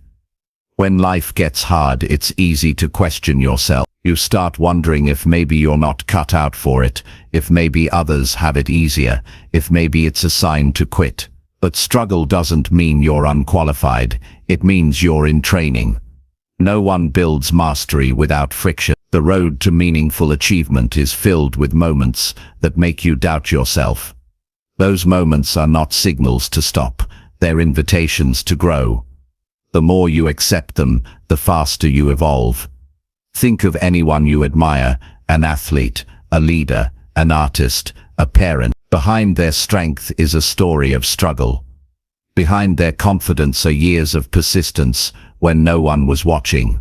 When life gets hard, it's easy to question yourself. You start wondering if maybe you're not cut out for it, if maybe others have it easier, if maybe it's a sign to quit. But struggle doesn't mean you're unqualified, it means you're in training. No one builds mastery without friction. The road to meaningful achievement is filled with moments that make you doubt yourself. Those moments are not signals to stop, they're invitations to grow. The more you accept them, the faster you evolve. Think of anyone you admire, an athlete, a leader, an artist, a parent. Behind their strength is a story of struggle. Behind their confidence are years of persistence when no one was watching.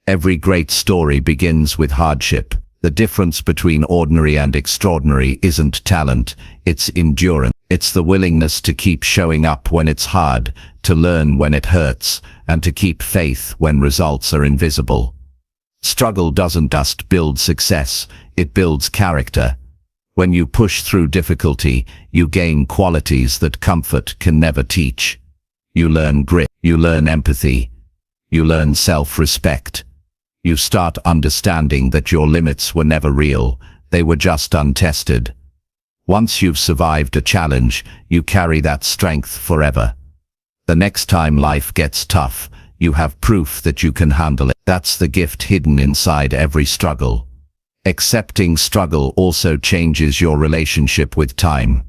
Every great story begins with hardship. The difference between ordinary and extraordinary isn't talent, it's endurance. It's the willingness to keep showing up when it's hard, to learn when it hurts, and to keep faith when results are invisible. Struggle doesn't just build success, it builds character. When you push through difficulty, you gain qualities that comfort can never teach. You learn grit, you learn empathy, you learn self-respect. You start understanding that your limits were never real, they were just untested. Once you've survived a challenge, you carry that strength forever. The next time life gets tough, you have proof that you can handle it. That's the gift hidden inside every struggle. Accepting struggle also changes your relationship with time.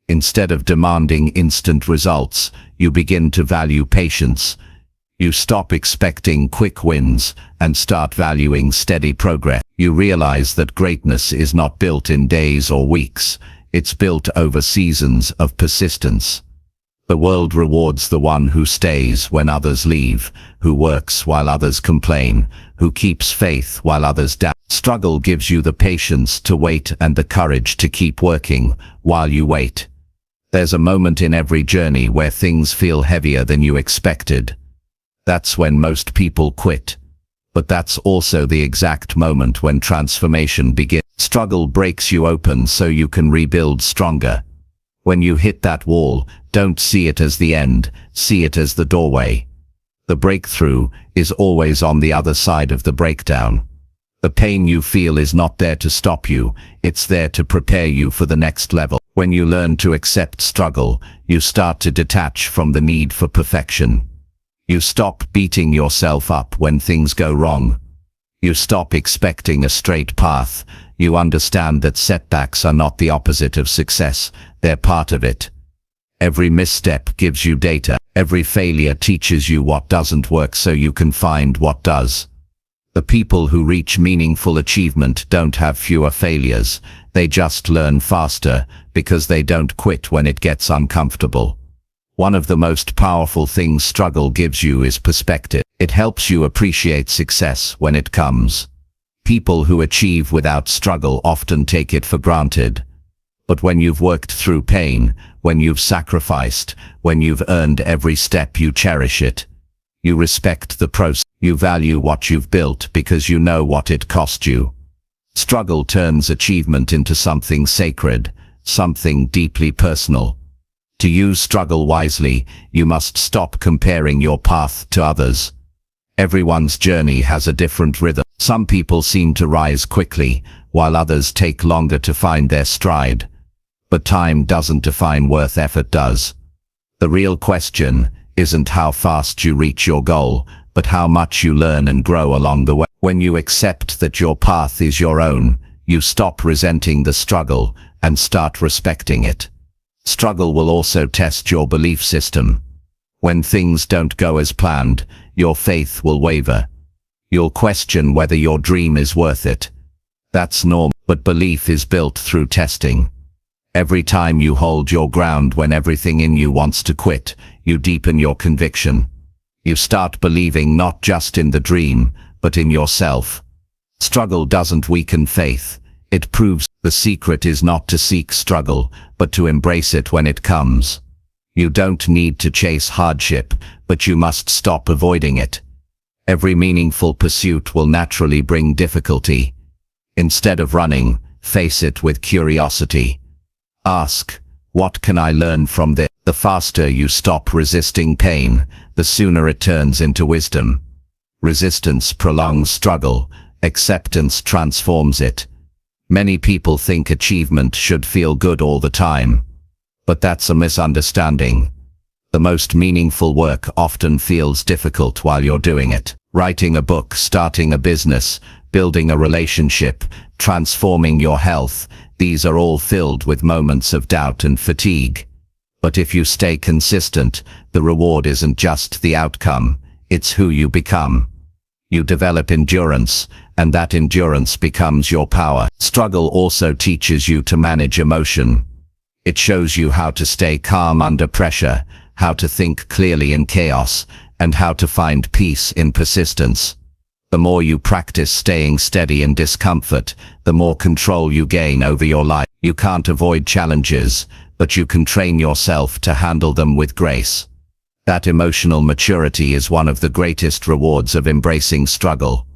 Instead of demanding instant results, you begin to value patience. You stop expecting quick wins and start valuing steady progress. You realize that greatness is not built in days or weeks, it's built over seasons of persistence. The world rewards the one who stays when others leave, who works while others complain, who keeps faith while others doubt. Struggle gives you the patience to wait and the courage to keep working while you wait. There's a moment in every journey where things feel heavier than you expected. That's when most people quit. But that's also the exact moment when transformation begins. Struggle breaks you open so you can rebuild stronger. When you hit that wall, don't see it as the end, see it as the doorway. The breakthrough is always on the other side of the breakdown. The pain you feel is not there to stop you, it's there to prepare you for the next level. When you learn to accept struggle, you start to detach from the need for perfection. You stop beating yourself up when things go wrong. You stop expecting a straight path. You understand that setbacks are not the opposite of success, they're part of it. Every misstep gives you data. Every failure teaches you what doesn't work so you can find what does. The people who reach meaningful achievement don't have fewer failures, they just learn faster because they don't quit when it gets uncomfortable. One of the most powerful things struggle gives you is perspective. It helps you appreciate success when it comes. People who achieve without struggle often take it for granted. But when you've worked through pain, when you've sacrificed, when you've earned every step, you cherish it. You respect the process. You value what you've built because you know what it cost you. Struggle turns achievement into something sacred, something deeply personal. To use struggle wisely, you must stop comparing your path to others. Everyone's journey has a different rhythm. Some people seem to rise quickly, while others take longer to find their stride. But time doesn't define worth, effort does. The real question isn't how fast you reach your goal, but how much you learn and grow along the way. When you accept that your path is your own, you stop resenting the struggle and start respecting it. Struggle will also test your belief system. When things don't go as planned, your faith will waver. You'll question whether your dream is worth it. That's normal, but belief is built through testing. Every time you hold your ground when everything in you wants to quit, you deepen your conviction. You start believing not just in the dream, but in yourself. Struggle doesn't weaken faith. It proves the secret is not to seek struggle, but to embrace it when it comes. You don't need to chase hardship, but you must stop avoiding it. Every meaningful pursuit will naturally bring difficulty. Instead of running, face it with curiosity. Ask, what can I learn from this? The faster you stop resisting pain, the sooner it turns into wisdom. Resistance prolongs struggle, acceptance transforms it. Many people think achievement should feel good all the time. But that's a misunderstanding. The most meaningful work often feels difficult while you're doing it. Writing a book, starting a business, building a relationship, transforming your health, these are all filled with moments of doubt and fatigue. But if you stay consistent, the reward isn't just the outcome, it's who you become. You develop endurance, and that endurance becomes your power. Struggle also teaches you to manage emotion. It shows you how to stay calm under pressure, how to think clearly in chaos, and how to find peace in persistence. The more you practice staying steady in discomfort, the more control you gain over your life. You can't avoid challenges, but you can train yourself to handle them with grace. That emotional maturity is one of the greatest rewards of embracing struggle.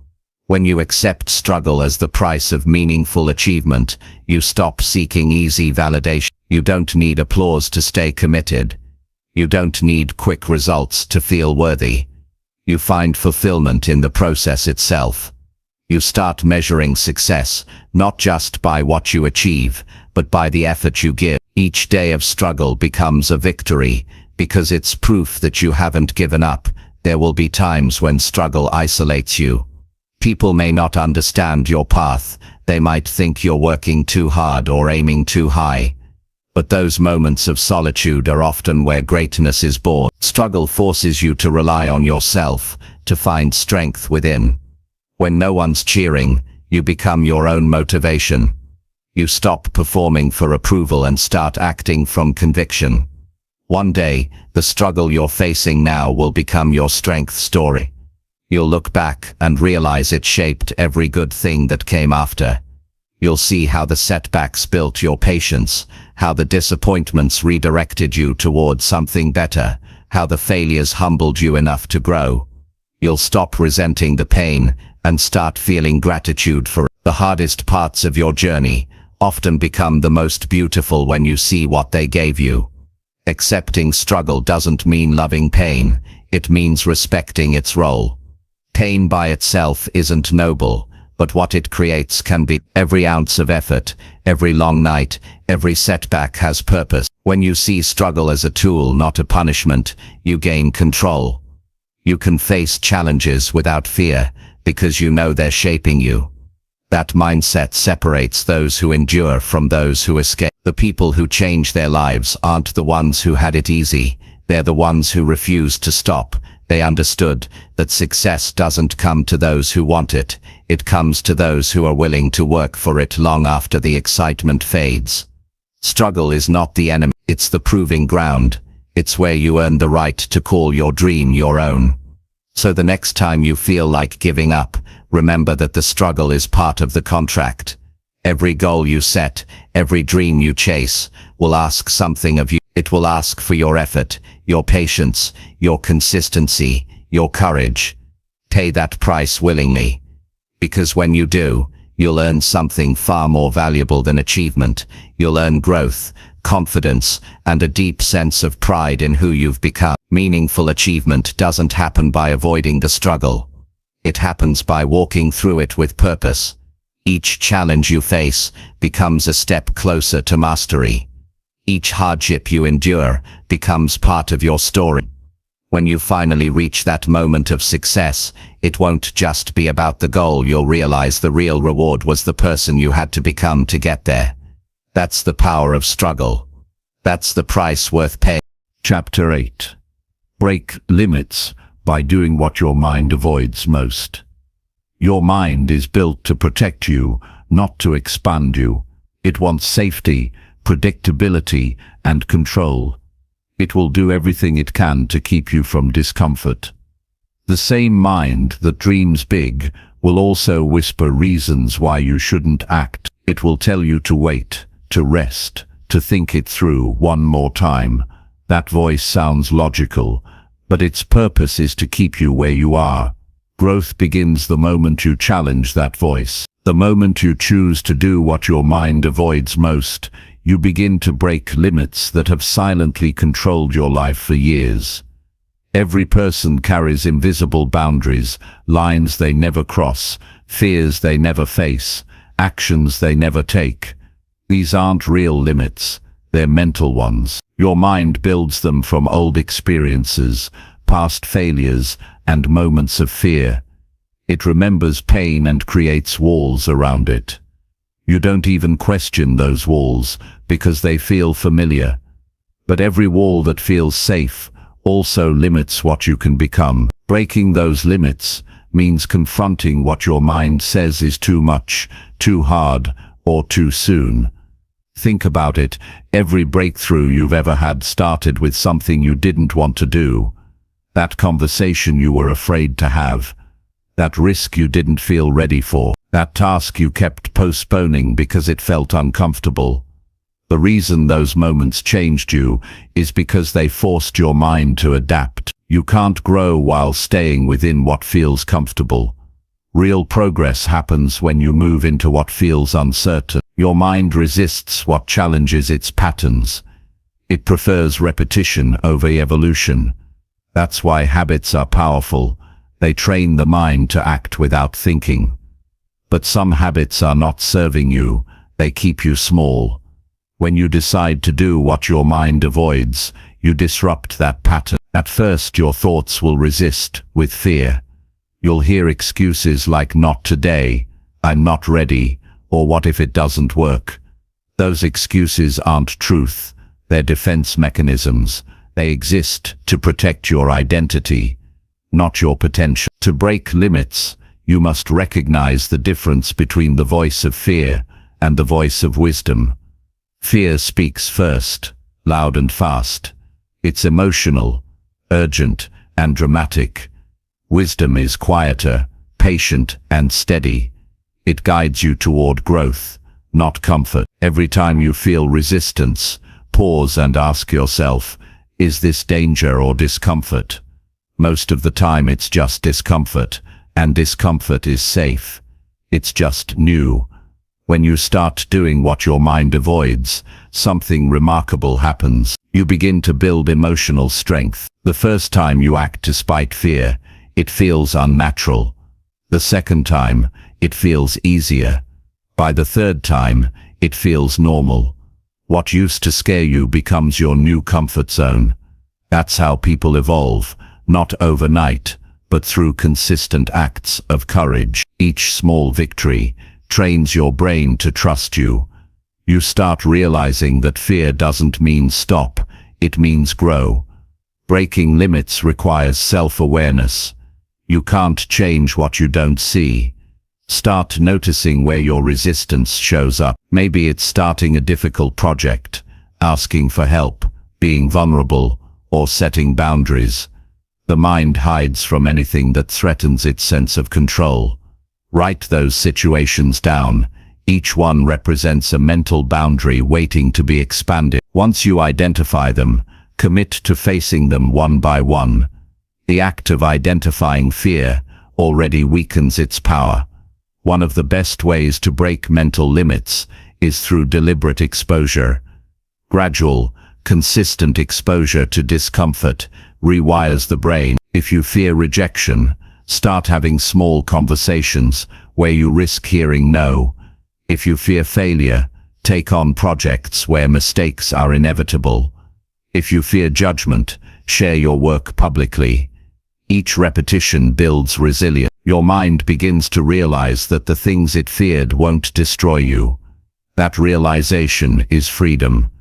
When you accept struggle as the price of meaningful achievement, you stop seeking easy validation. You don't need applause to stay committed. You don't need quick results to feel worthy. You find fulfillment in the process itself. You start measuring success, not just by what you achieve, but by the effort you give. Each day of struggle becomes a victory, because it's proof that you haven't given up. There will be times when struggle isolates you. People may not understand your path. They might think you're working too hard or aiming too high. But those moments of solitude are often where greatness is born. Struggle forces you to rely on yourself, to find strength within. When no one's cheering, you become your own motivation. You stop performing for approval and start acting from conviction. One day, the struggle you're facing now will become your strength story. You'll look back and realize it shaped every good thing that came after. You'll see how the setbacks built your patience, how the disappointments redirected you toward something better, how the failures humbled you enough to grow. You'll stop resenting the pain and start feeling gratitude for it. The hardest parts of your journey often become the most beautiful when you see what they gave you. Accepting struggle doesn't mean loving pain, it means respecting its role. Pain by itself isn't noble, but what it creates can be. Every ounce of effort, every long night, every setback has purpose. When you see struggle as a tool, not a punishment, you gain control. You can face challenges without fear, because you know they're shaping you. That mindset separates those who endure from those who escape. The people who change their lives aren't the ones who had it easy, they're the ones who refused to stop. They understood that success doesn't come to those who want it, it comes to those who are willing to work for it long after the excitement fades. Struggle is not the enemy, it's the proving ground. It's where you earn the right to call your dream your own. So the next time you feel like giving up, remember that the struggle is part of the contract. Every goal you set, every dream you chase, will ask something of you. It will ask for your effort, your patience, your consistency, your courage. Pay that price willingly. Because when you do, you'll earn something far more valuable than achievement. You'll earn growth, confidence, and a deep sense of pride in who you've become. Meaningful achievement doesn't happen by avoiding the struggle. It happens by walking through it with purpose. Each challenge you face becomes a step closer to mastery. Each hardship you endure becomes part of your story. When you finally reach that moment of success, it won't just be about the goal. You'll realize the real reward was the person you had to become to get there. That's the power of struggle. That's the price worth paying. Chapter 8. Break limits by doing what your mind avoids most. Your mind is built to protect you, not to expand you. It wants safety, predictability, and control. It will do everything it can to keep you from discomfort. The same mind that dreams big will also whisper reasons why you shouldn't act. It will tell you to wait, to rest, to think it through one more time. That voice sounds logical, but its purpose is to keep you where you are. Growth begins the moment you challenge that voice. The moment you choose to do what your mind avoids most, you begin to break limits that have silently controlled your life for years. Every person carries invisible boundaries, lines they never cross, fears they never face, actions they never take. These aren't real limits, they're mental ones. Your mind builds them from old experiences, past failures, and moments of fear. It remembers pain and creates walls around it. You don't even question those walls because they feel familiar. But every wall that feels safe also limits what you can become. Breaking those limits means confronting what your mind says is too much, too hard, or too soon. Think about it. Every breakthrough you've ever had started with something you didn't want to do. That conversation you were afraid to have. That risk you didn't feel ready for. That task you kept postponing because it felt uncomfortable. The reason those moments changed you is because they forced your mind to adapt. You can't grow while staying within what feels comfortable. Real progress happens when you move into what feels uncertain. Your mind resists what challenges its patterns. It prefers repetition over evolution. That's why habits are powerful. They train the mind to act without thinking. But some habits are not serving you. They keep you small. When you decide to do what your mind avoids, you disrupt that pattern. At first, your thoughts will resist with fear. You'll hear excuses like "not today," "I'm not ready," or "what if it doesn't work?" Those excuses aren't truth. They're defense mechanisms. They exist to protect your identity, not your potential. To break limits, you must recognize the difference between the voice of fear and the voice of wisdom. Fear speaks first, loud and fast. It's emotional, urgent, and dramatic. Wisdom is quieter, patient, and steady. It guides you toward growth, not comfort. Every time you feel resistance, pause and ask yourself, is this danger or discomfort? Most of the time it's just discomfort, and discomfort is safe. It's just new. When you start doing what your mind avoids, something remarkable happens. You begin to build emotional strength. The first time you act despite fear, it feels unnatural. The second time, it feels easier. By the third time, it feels normal. What used to scare you becomes your new comfort zone. That's how people evolve, not overnight, but through consistent acts of courage. Each small victory trains your brain to trust you. You start realizing that fear doesn't mean stop, it means grow. Breaking limits requires self-awareness. You can't change what you don't see. Start noticing where your resistance shows up. Maybe it's starting a difficult project, asking for help, being vulnerable, or setting boundaries. The mind hides from anything that threatens its sense of control. Write those situations down. Each one represents a mental boundary waiting to be expanded. Once you identify them, commit to facing them one by one. The act of identifying fear already weakens its power. One of the best ways to break mental limits is through deliberate exposure. Gradual, consistent exposure to discomfort rewires the brain. If you fear rejection, start having small conversations where you risk hearing no. If you fear failure, take on projects where mistakes are inevitable. If you fear judgment, share your work publicly. Each repetition builds resilience. Your mind begins to realize that the things it feared won't destroy you. That realization is freedom.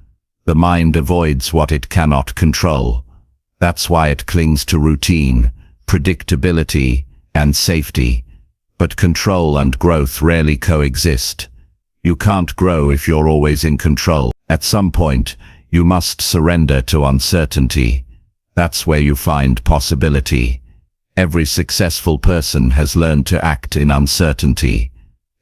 The mind avoids what it cannot control. That's why it clings to routine, predictability, and safety. But control and growth rarely coexist. You can't grow if you're always in control. At some point, you must surrender to uncertainty. That's where you find possibility. Every successful person has learned to act in uncertainty.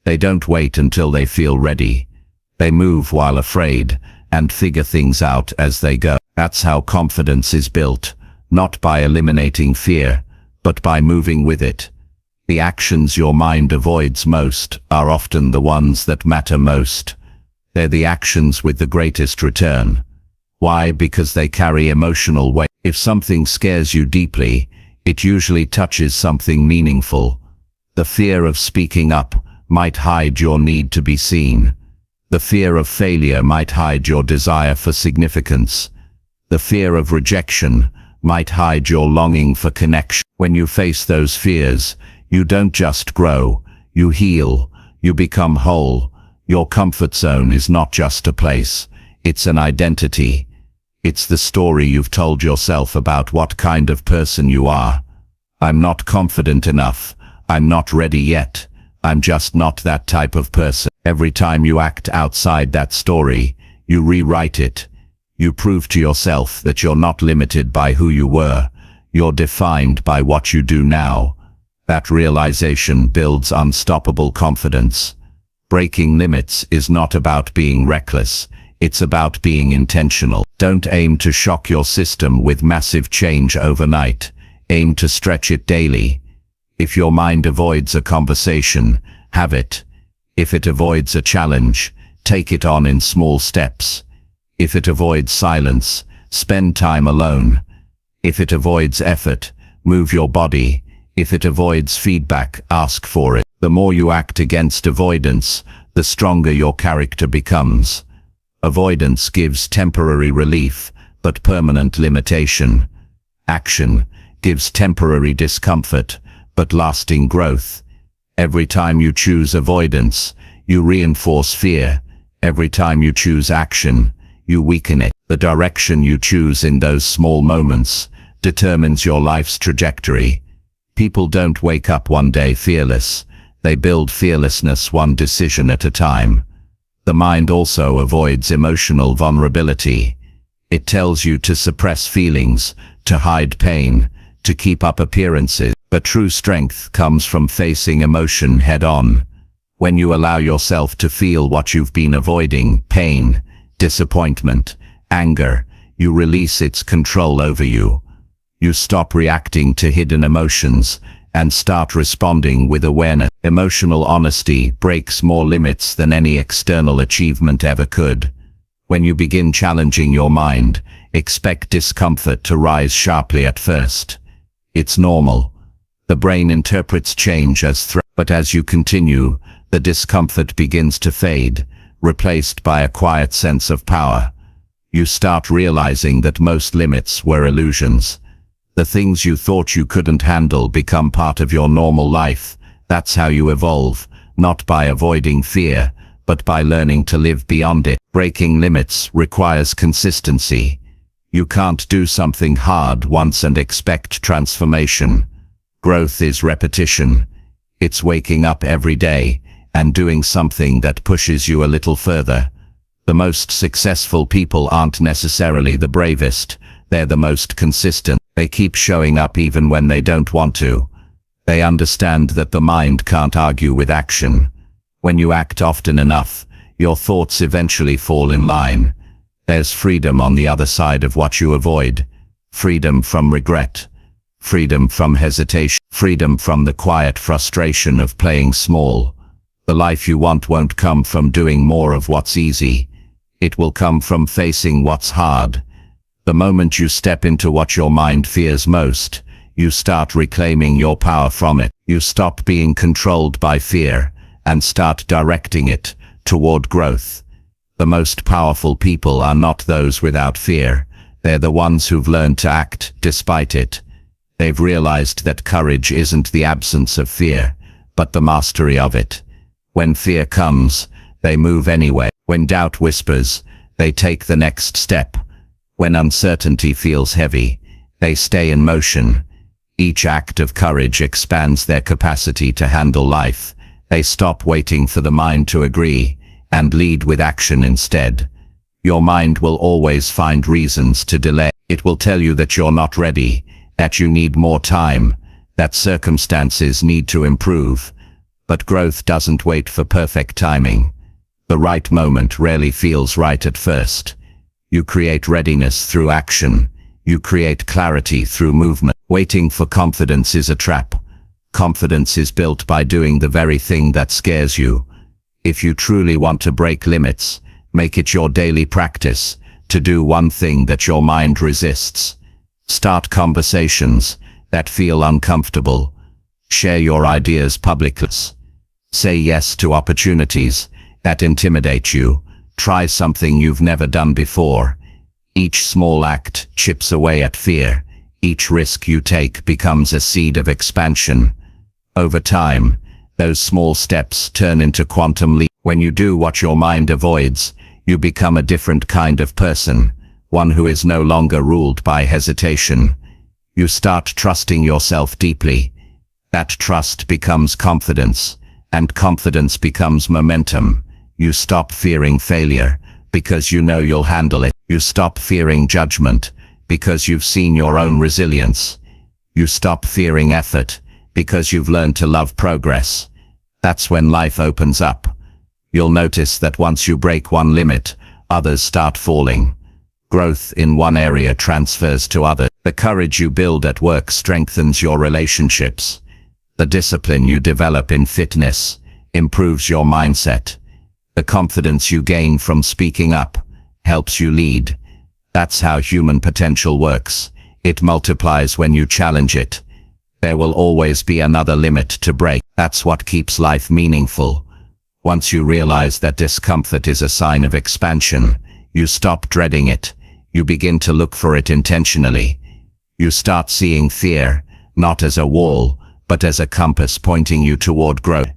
They don't wait until they feel ready. They move while afraid, and figure things out as they go. That's how confidence is built, not by eliminating fear, but by moving with it. The actions your mind avoids most are often the ones that matter most. They're the actions with the greatest return. Why? Because they carry emotional weight. If something scares you deeply, it usually touches something meaningful. The fear of speaking up might hide your need to be seen. The fear of failure might hide your desire for significance. The fear of rejection might hide your longing for connection. When you face those fears, you don't just grow, you heal, you become whole. Your comfort zone is not just a place, it's an identity. It's the story you've told yourself about what kind of person you are. I'm not confident enough, I'm not ready yet, I'm just not that type of person. Every time you act outside that story, you rewrite it. You prove to yourself that you're not limited by who you were, you're defined by what you do now. That realization builds unstoppable confidence. Breaking limits is not about being reckless, it's about being intentional. Don't aim to shock your system with massive change overnight, aim to stretch it daily. If your mind avoids a conversation, have it. If it avoids a challenge, take it on in small steps. If it avoids silence, spend time alone. If it avoids effort, move your body. If it avoids feedback, ask for it. The more you act against avoidance, the stronger your character becomes. Avoidance gives temporary relief, but permanent limitation. Action gives temporary discomfort, but lasting growth. Every time you choose avoidance, you reinforce fear. Every time you choose action, you weaken it. The direction you choose in those small moments determines your life's trajectory. People don't wake up one day fearless. They build fearlessness one decision at a time. The mind also avoids emotional vulnerability. It tells you to suppress feelings, to hide pain, to keep up appearances. But true strength comes from facing emotion head-on. When you allow yourself to feel what you've been avoiding, pain, disappointment, anger, you release its control over you. You stop reacting to hidden emotions and start responding with awareness. Emotional honesty breaks more limits than any external achievement ever could. When you begin challenging your mind, expect discomfort to rise sharply at first. It's normal. The brain interprets change as threat, but as you continue, the discomfort begins to fade, replaced by a quiet sense of power. You start realizing that most limits were illusions. The things you thought you couldn't handle become part of your normal life. That's how you evolve, not by avoiding fear, but by learning to live beyond it. Breaking limits requires consistency. You can't do something hard once and expect transformation. Growth is repetition. It's waking up every day and doing something that pushes you a little further. The most successful people aren't necessarily the bravest, they're the most consistent. They keep showing up even when they don't want to. They understand that the mind can't argue with action. When you act often enough, your thoughts eventually fall in line. There's freedom on the other side of what you avoid. Freedom from regret. Freedom from hesitation. Freedom from the quiet frustration of playing small. The life you want won't come from doing more of what's easy. It will come from facing what's hard. The moment you step into what your mind fears most, you start reclaiming your power from it. You stop being controlled by fear and start directing it toward growth. The most powerful people are not those without fear. They're the ones who've learned to act despite it. They've realized that courage isn't the absence of fear, but the mastery of it. When fear comes, they move anyway. When doubt whispers, they take the next step. When uncertainty feels heavy, they stay in motion. Each act of courage expands their capacity to handle life. They stop waiting for the mind to agree and lead with action instead. Your mind will always find reasons to delay. It will tell you that you're not ready, that you need more time, that circumstances need to improve. But growth doesn't wait for perfect timing. The right moment rarely feels right at first. You create readiness through action. You create clarity through movement. Waiting for confidence is a trap. Confidence is built by doing the very thing that scares you. If you truly want to break limits, make it your daily practice to do one thing that your mind resists. Start conversations that feel uncomfortable. Share your ideas publicly. Say yes to opportunities that intimidate you. Try something you've never done before. Each small act chips away at fear. Each risk you take becomes a seed of expansion. Over time, those small steps turn into quantum leaps. When you do what your mind avoids, you become a different kind of person, one who is no longer ruled by hesitation. You start trusting yourself deeply. That trust becomes confidence, and confidence becomes momentum. You stop fearing failure because you know you'll handle it. You stop fearing judgment because you've seen your own resilience. You stop fearing effort because you've learned to love progress. That's when life opens up. You'll notice that once you break one limit, others start falling. Growth in one area transfers to others. The courage you build at work strengthens your relationships. The discipline you develop in fitness improves your mindset. The confidence you gain from speaking up helps you lead. That's how human potential works. It multiplies when you challenge it. There will always be another limit to break. That's what keeps life meaningful. Once you realize that discomfort is a sign of expansion, you stop dreading it. You begin to look for it intentionally. You start seeing fear, not as a wall, but as a compass pointing you toward growth.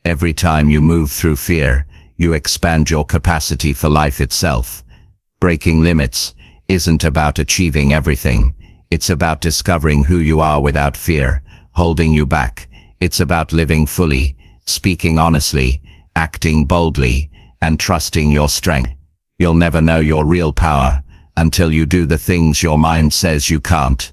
Every time you move through fear, you expand your capacity for life itself. Breaking limits isn't about achieving everything. It's about discovering who you are without fear holding you back. It's about living fully, speaking honestly, acting boldly, and trusting your strength. You'll never know your real power until you do the things your mind says you can't.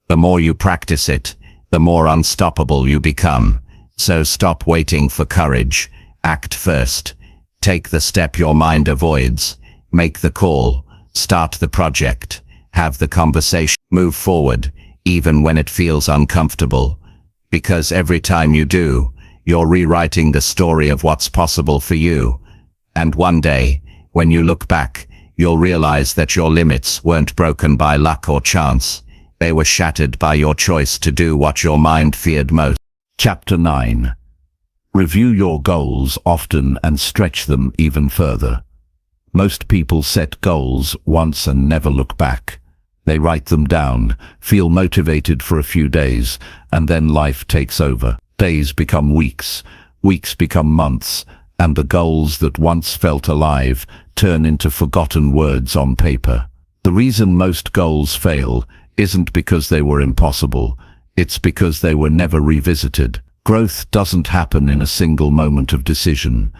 The more you practice it, the more unstoppable you become. So stop waiting for courage. Act first. Take the step your mind avoids. Make the call. Start the project. Have the conversation. Move forward, even when it feels uncomfortable. Because every time you do, you're rewriting the story of what's possible for you. And one day, when you look back, you'll realize that your limits weren't broken by luck or chance. They were shattered by your choice to do what your mind feared most. Chapter 9. Review your goals often and stretch them even further. Most people set goals once and never look back. They write them down, feel motivated for a few days, and then life takes over. Days become weeks, weeks become months, and the goals that once felt alive turn into forgotten words on paper. The reason most goals fail isn't because they were impossible, it's because they were never revisited. Growth doesn't happen in a single moment of decision.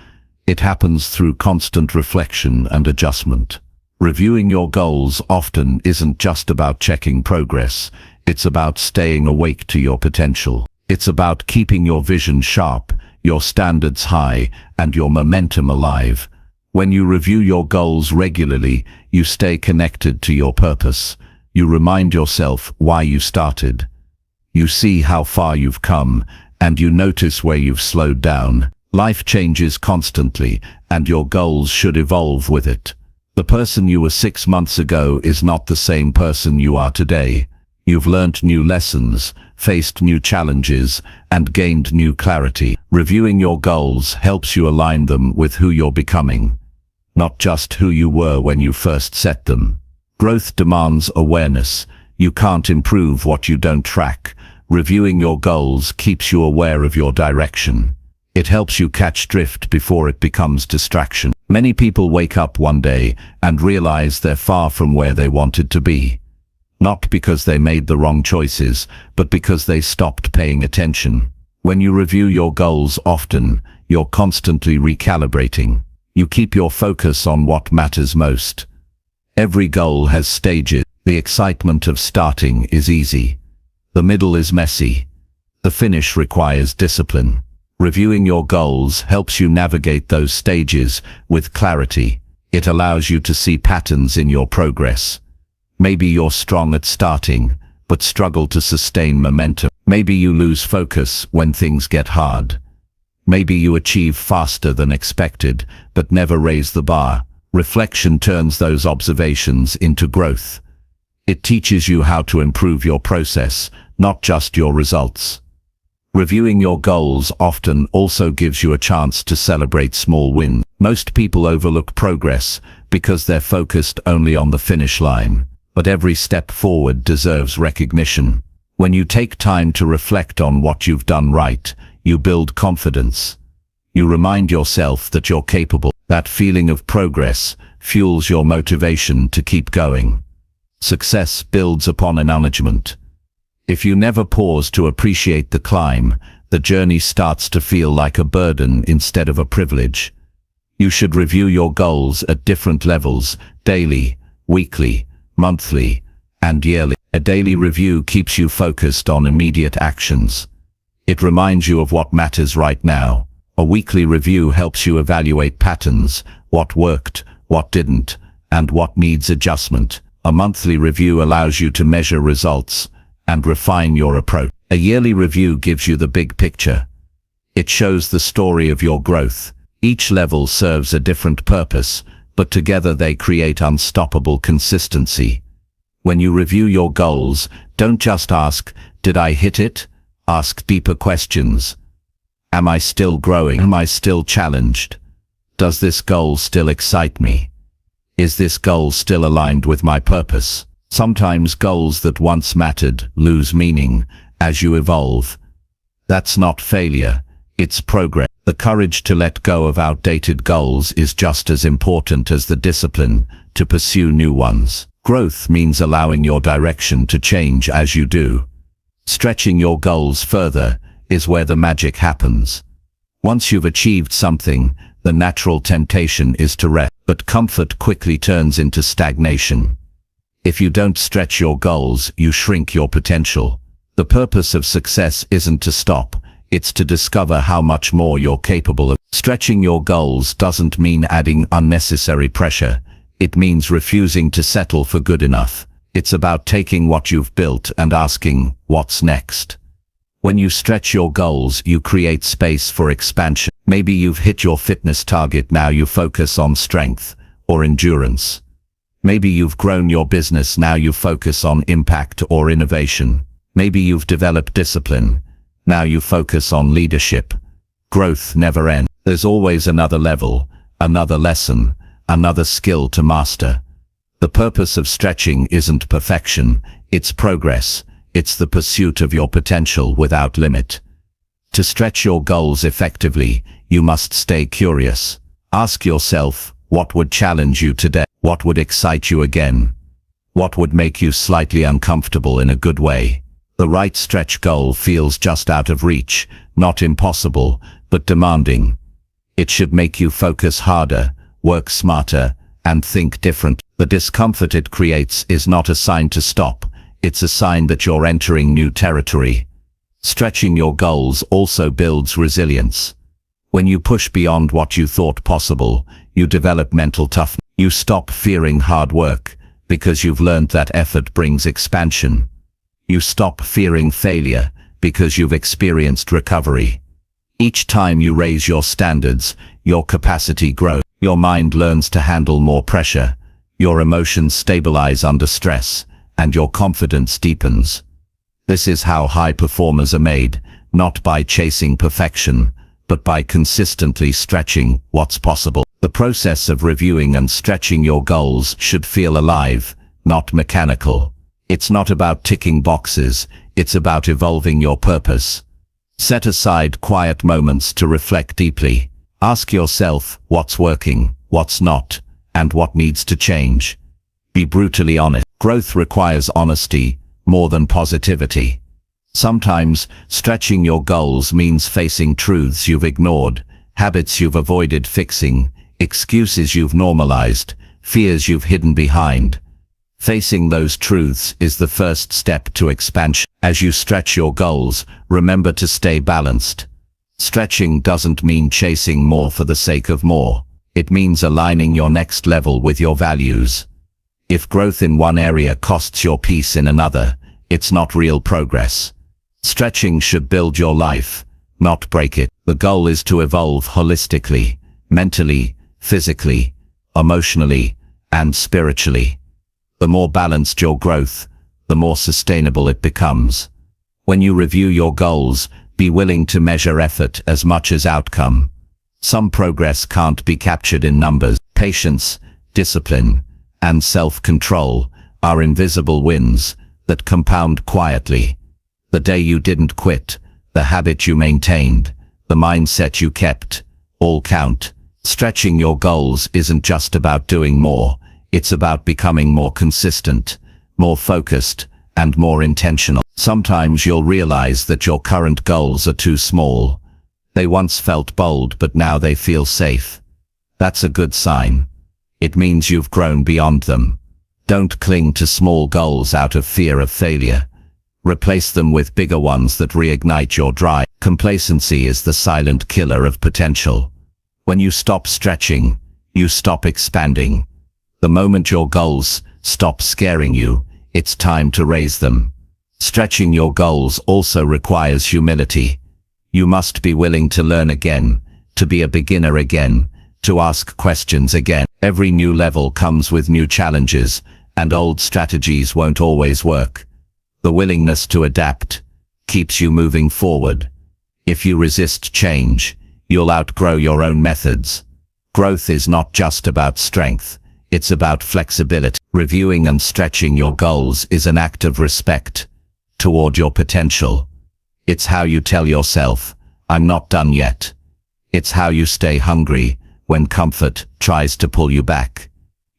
It happens through constant reflection and adjustment. Reviewing your goals often isn't just about checking progress, it's about staying awake to your potential. It's about keeping your vision sharp, your standards high, and your momentum alive. When you review your goals regularly, you stay connected to your purpose. You remind yourself why you started. You see how far you've come, and you notice where you've slowed down. Life changes constantly, and your goals should evolve with it. The person you were 6 months ago is not the same person you are today. You've learned new lessons, faced new challenges, and gained new clarity. Reviewing your goals helps you align them with who you're becoming, not just who you were when you first set them. Growth demands awareness. You can't improve what you don't track. Reviewing your goals keeps you aware of your direction. It helps you catch drift before it becomes distraction. Many people wake up one day and realize they're far from where they wanted to be. Not because they made the wrong choices, but because they stopped paying attention. When you review your goals often, you're constantly recalibrating. You keep your focus on what matters most. Every goal has stages. The excitement of starting is easy. The middle is messy. The finish requires discipline. Reviewing your goals helps you navigate those stages with clarity. It allows you to see patterns in your progress. Maybe you're strong at starting, but struggle to sustain momentum. Maybe you lose focus when things get hard. Maybe you achieve faster than expected, but never raise the bar. Reflection turns those observations into growth. It teaches you how to improve your process, not just your results. Reviewing your goals often also gives you a chance to celebrate small wins. Most people overlook progress because they're focused only on the finish line, but every step forward deserves recognition. When you take time to reflect on what you've done right, you build confidence. You remind yourself that you're capable. That feeling of progress fuels your motivation to keep going. Success builds upon acknowledgement. If you never pause to appreciate the climb, the journey starts to feel like a burden instead of a privilege. You should review your goals at different levels: daily, weekly, monthly, and yearly. A daily review keeps you focused on immediate actions. It reminds you of what matters right now. A weekly review helps you evaluate patterns, what worked, what didn't, and what needs adjustment. A monthly review allows you to measure results and refine your approach. A yearly review gives you the big picture. It shows the story of your growth. Each level serves a different purpose, but together they create unstoppable consistency. When you review your goals, don't just ask, "Did I hit it?" Ask deeper questions. Am I still growing? Am I still challenged? Does this goal still excite me? Is this goal still aligned with my purpose? Sometimes goals that once mattered lose meaning as you evolve. That's not failure, it's progress. The courage to let go of outdated goals is just as important as the discipline to pursue new ones. Growth means allowing your direction to change as you do. Stretching your goals further is where the magic happens. Once you've achieved something, the natural temptation is to rest, but comfort quickly turns into stagnation. If you don't stretch your goals, you shrink your potential. The purpose of success isn't to stop, it's to discover how much more you're capable of. Stretching your goals doesn't mean adding unnecessary pressure. It means refusing to settle for good enough. It's about taking what you've built and asking, what's next? When you stretch your goals, you create space for expansion. Maybe you've hit your fitness target, now you focus on strength or endurance. Maybe you've grown your business, now you focus on impact or innovation. Maybe you've developed discipline, now you focus on leadership. Growth never ends. There's always another level, another lesson, another skill to master. The purpose of stretching isn't perfection, it's progress. It's the pursuit of your potential without limit. To stretch your goals effectively, you must stay curious. Ask yourself, what would challenge you today? What would excite you again? What would make you slightly uncomfortable in a good way? The right stretch goal feels just out of reach, not impossible, but demanding. It should make you focus harder, work smarter, and think different. The discomfort it creates is not a sign to stop. It's a sign that you're entering new territory. Stretching your goals also builds resilience. When you push beyond what you thought possible, you develop mental toughness. You stop fearing hard work because you've learned that effort brings expansion. You stop fearing failure because you've experienced recovery. Each time you raise your standards, your capacity grows. Your mind learns to handle more pressure. Your emotions stabilize under stress, and your confidence deepens. This is how high performers are made, not by chasing perfection, but by consistently stretching what's possible. The process of reviewing and stretching your goals should feel alive, not mechanical. It's not about ticking boxes, it's about evolving your purpose. Set aside quiet moments to reflect deeply. Ask yourself what's working, what's not, and what needs to change. Be brutally honest. Growth requires honesty more than positivity. Sometimes, stretching your goals means facing truths you've ignored, habits you've avoided fixing, excuses you've normalized, fears you've hidden behind. Facing those truths is the first step to expansion. As you stretch your goals, remember to stay balanced. Stretching doesn't mean chasing more for the sake of more. It means aligning your next level with your values. If growth in one area costs your peace in another, it's not real progress. Stretching should build your life, not break it. The goal is to evolve holistically, mentally, physically, emotionally, and spiritually. The more balanced your growth, the more sustainable it becomes. When you review your goals, be willing to measure effort as much as outcome. Some progress can't be captured in numbers. Patience, discipline, and self-control are invisible wins that compound quietly. The day you didn't quit, the habit you maintained, the mindset you kept, all count. Stretching your goals isn't just about doing more, it's about becoming more consistent, more focused, and more intentional. Sometimes you'll realize that your current goals are too small. They once felt bold, but now they feel safe. That's a good sign. It means you've grown beyond them. Don't cling to small goals out of fear of failure. Replace them with bigger ones that reignite your drive. Complacency is the silent killer of potential. When you stop stretching, you stop expanding. The moment your goals stop scaring you, it's time to raise them. Stretching your goals also requires humility. You must be willing to learn again, to be a beginner again, to ask questions again. Every new level comes with new challenges, and old strategies won't always work. The willingness to adapt keeps you moving forward. If you resist change, you'll outgrow your own methods. Growth is not just about strength, it's about flexibility. Reviewing and stretching your goals is an act of respect toward your potential. It's how you tell yourself, I'm not done yet. It's how you stay hungry when comfort tries to pull you back.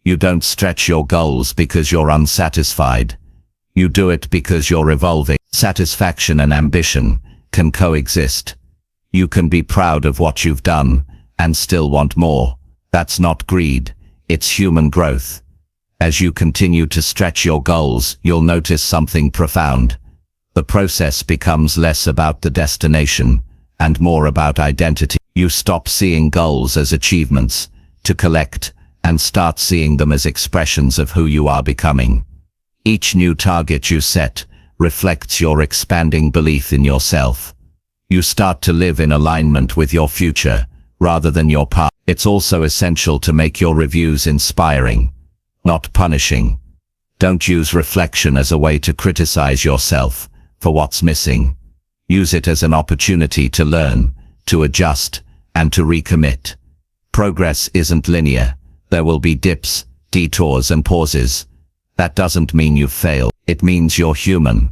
You don't stretch your goals because you're unsatisfied. You do it because you're evolving. Satisfaction and ambition can coexist. You can be proud of what you've done and still want more. That's not greed, it's human growth. As you continue to stretch your goals, you'll notice something profound. The process becomes less about the destination and more about identity. You stop seeing goals as achievements to collect and start seeing them as expressions of who you are becoming. Each new target you set reflects your expanding belief in yourself. You start to live in alignment with your future rather than your past. It's also essential to make your reviews inspiring, not punishing. Don't use reflection as a way to criticize yourself for what's missing. Use it as an opportunity to learn, to adjust, and to recommit. Progress isn't linear. There will be dips, detours, and pauses. That doesn't mean you've failed. It means you're human.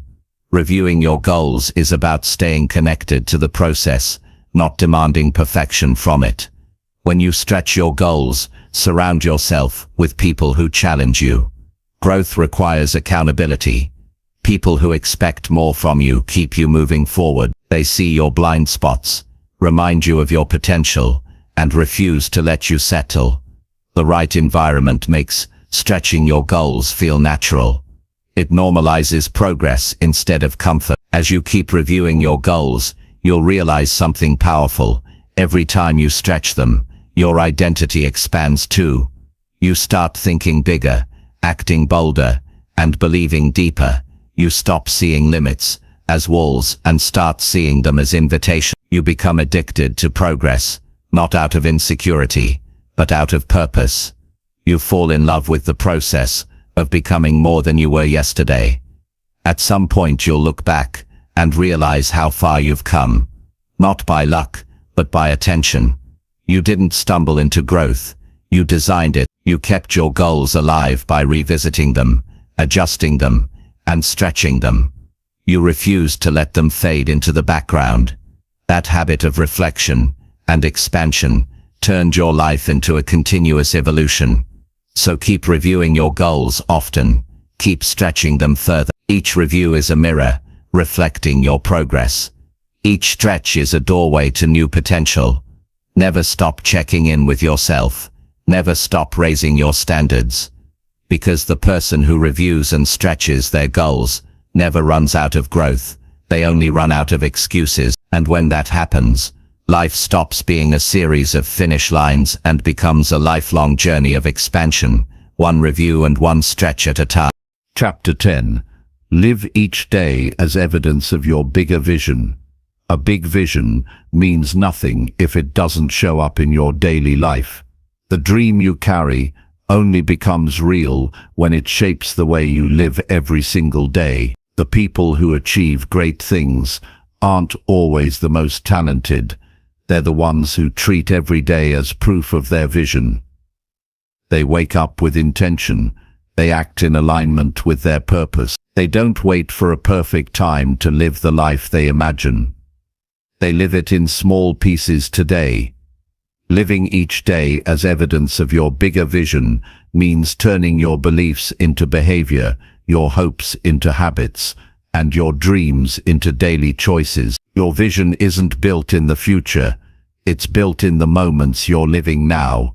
Reviewing your goals is about staying connected to the process, not demanding perfection from it. When you stretch your goals, surround yourself with people who challenge you. Growth requires accountability. People who expect more from you keep you moving forward. They see your blind spots, remind you of your potential, and refuse to let you settle. The right environment makes stretching your goals feel natural. It normalizes progress instead of comfort. As you keep reviewing your goals, you'll realize something powerful. Every time you stretch them, your identity expands too. You start thinking bigger, acting bolder, and believing deeper. You stop seeing limits as walls and start seeing them as invitations. You become addicted to progress, not out of insecurity, but out of purpose. You fall in love with the process of becoming more than you were yesterday. At some point you'll look back and realize how far you've come, not by luck, but by attention. You didn't stumble into growth, you designed it. You kept your goals alive by revisiting them, adjusting them, and stretching them. You refused to let them fade into the background. That habit of reflection and expansion turned your life into a continuous evolution. So keep reviewing your goals often, keep stretching them further. Each review is a mirror, reflecting your progress. Each stretch is a doorway to new potential. Never stop checking in with yourself. Never stop raising your standards. Because the person who reviews and stretches their goals never runs out of growth. They only run out of excuses. And when that happens, life stops being a series of finish lines and becomes a lifelong journey of expansion, one review and one stretch at a time. Chapter 10. Live each day as evidence of your bigger vision. A big vision means nothing if it doesn't show up in your daily life. The dream you carry only becomes real when it shapes the way you live every single day. The people who achieve great things aren't always the most talented. They're the ones who treat every day as proof of their vision. They wake up with intention. They act in alignment with their purpose. They don't wait for a perfect time to live the life they imagine. They live it in small pieces today. Living each day as evidence of your bigger vision means turning your beliefs into behavior, your hopes into habits, and your dreams into daily choices. Your vision isn't built in the future, it's built in the moments you're living now.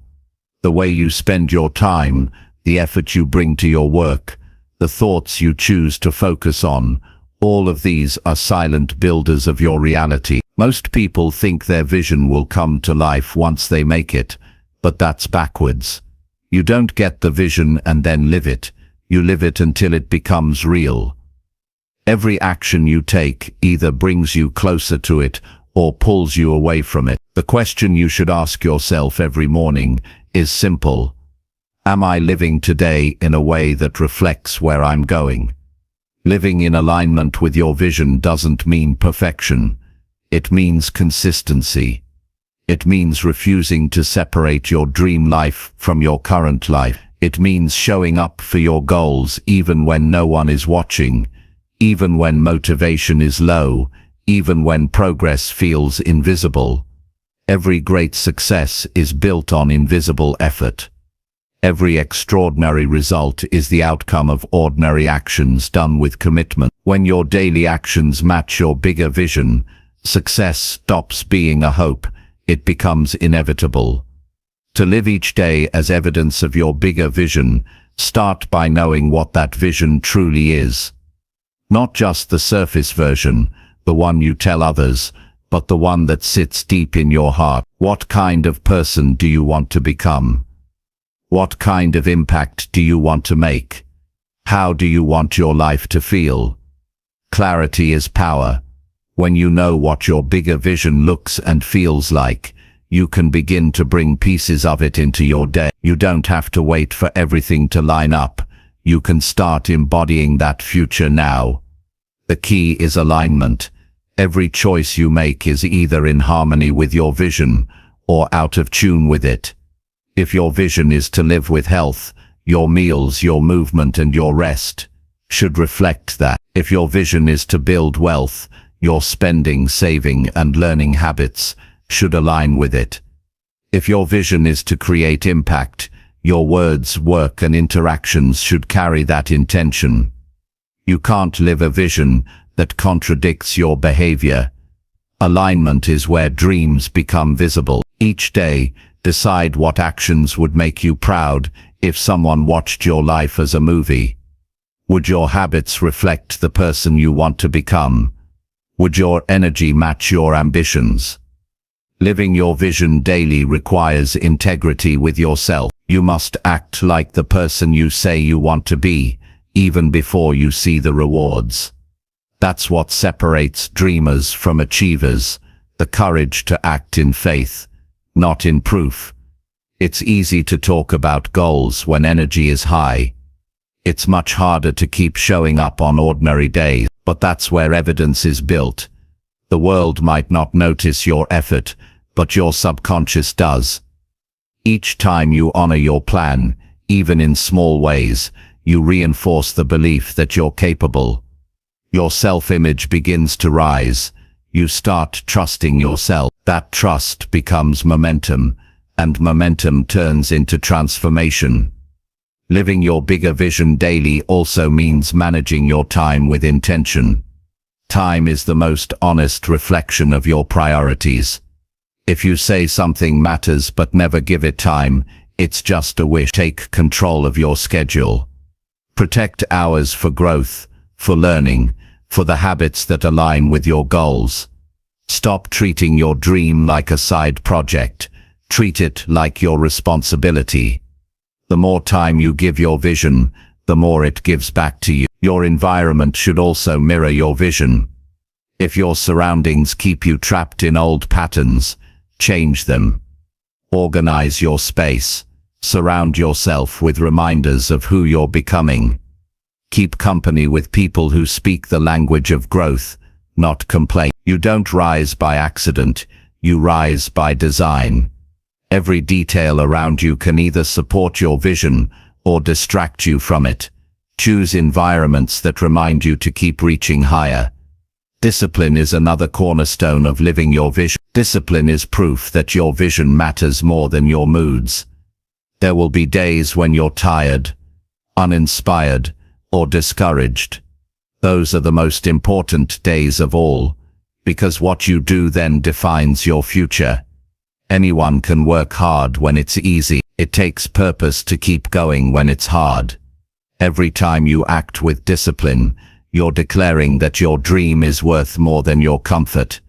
The way you spend your time, the effort you bring to your work, the thoughts you choose to focus on, all of these are silent builders of your reality. Most people think their vision will come to life once they make it, but that's backwards. You don't get the vision and then live it. You live it until it becomes real. Every action you take either brings you closer to it or pulls you away from it. The question you should ask yourself every morning is simple. Am I living today in a way that reflects where I'm going? Living in alignment with your vision doesn't mean perfection. It means consistency. It means refusing to separate your dream life from your current life. It means showing up for your goals even when no one is watching, even when motivation is low, even when progress feels invisible. Every great success is built on invisible effort. Every extraordinary result is the outcome of ordinary actions done with commitment. When your daily actions match your bigger vision, success stops being a hope, it becomes inevitable. To live each day as evidence of your bigger vision, start by knowing what that vision truly is. Not just the surface version, the one you tell others, but the one that sits deep in your heart. What kind of person do you want to become? What kind of impact do you want to make? How do you want your life to feel? Clarity is power. When you know what your bigger vision looks and feels like, you can begin to bring pieces of it into your day. You don't have to wait for everything to line up. You can start embodying that future now. The key is alignment. Every choice you make is either in harmony with your vision or out of tune with it. If your vision is to live with health, your meals, your movement, and your rest should reflect that. If your vision is to build wealth, your spending, saving, and learning habits should align with it. If your vision is to create impact, your words, work, and interactions should carry that intention. You can't live a vision that contradicts your behavior. Alignment is where dreams become visible. Each day, decide what actions would make you proud if someone watched your life as a movie. Would your habits reflect the person you want to become? Would your energy match your ambitions? Living your vision daily requires integrity with yourself. You must act like the person you say you want to be, even before you see the rewards. That's what separates dreamers from achievers, the courage to act in faith, not in proof. It's easy to talk about goals when energy is high. It's much harder to keep showing up on ordinary days, but that's where evidence is built. The world might not notice your effort, but your subconscious does. Each time you honor your plan, even in small ways, you reinforce the belief that you're capable. Your self-image begins to rise. You start trusting yourself. That trust becomes momentum, and momentum turns into transformation. Living your bigger vision daily also means managing your time with intention. Time is the most honest reflection of your priorities. If you say something matters but never give it time, it's just a wish. Take control of your schedule. Protect hours for growth, for learning, for the habits that align with your goals. Stop treating your dream like a side project. Treat it like your responsibility. The more time you give your vision, the more it gives back to you. Your environment should also mirror your vision. If your surroundings keep you trapped in old patterns, change them. Organize your space. Surround yourself with reminders of who you're becoming. Keep company with people who speak the language of growth, not complaint. You don't rise by accident, you rise by design. Every detail around you can either support your vision or distract you from it. Choose environments that remind you to keep reaching higher. Discipline is another cornerstone of living your vision. Discipline is proof that your vision matters more than your moods. There will be days when you're tired, uninspired, or discouraged. Those are the most important days of all, because what you do then defines your future. Anyone can work hard when it's easy. It takes purpose to keep going when it's hard. Every time you act with discipline, you're declaring that your dream is worth more than your comfort.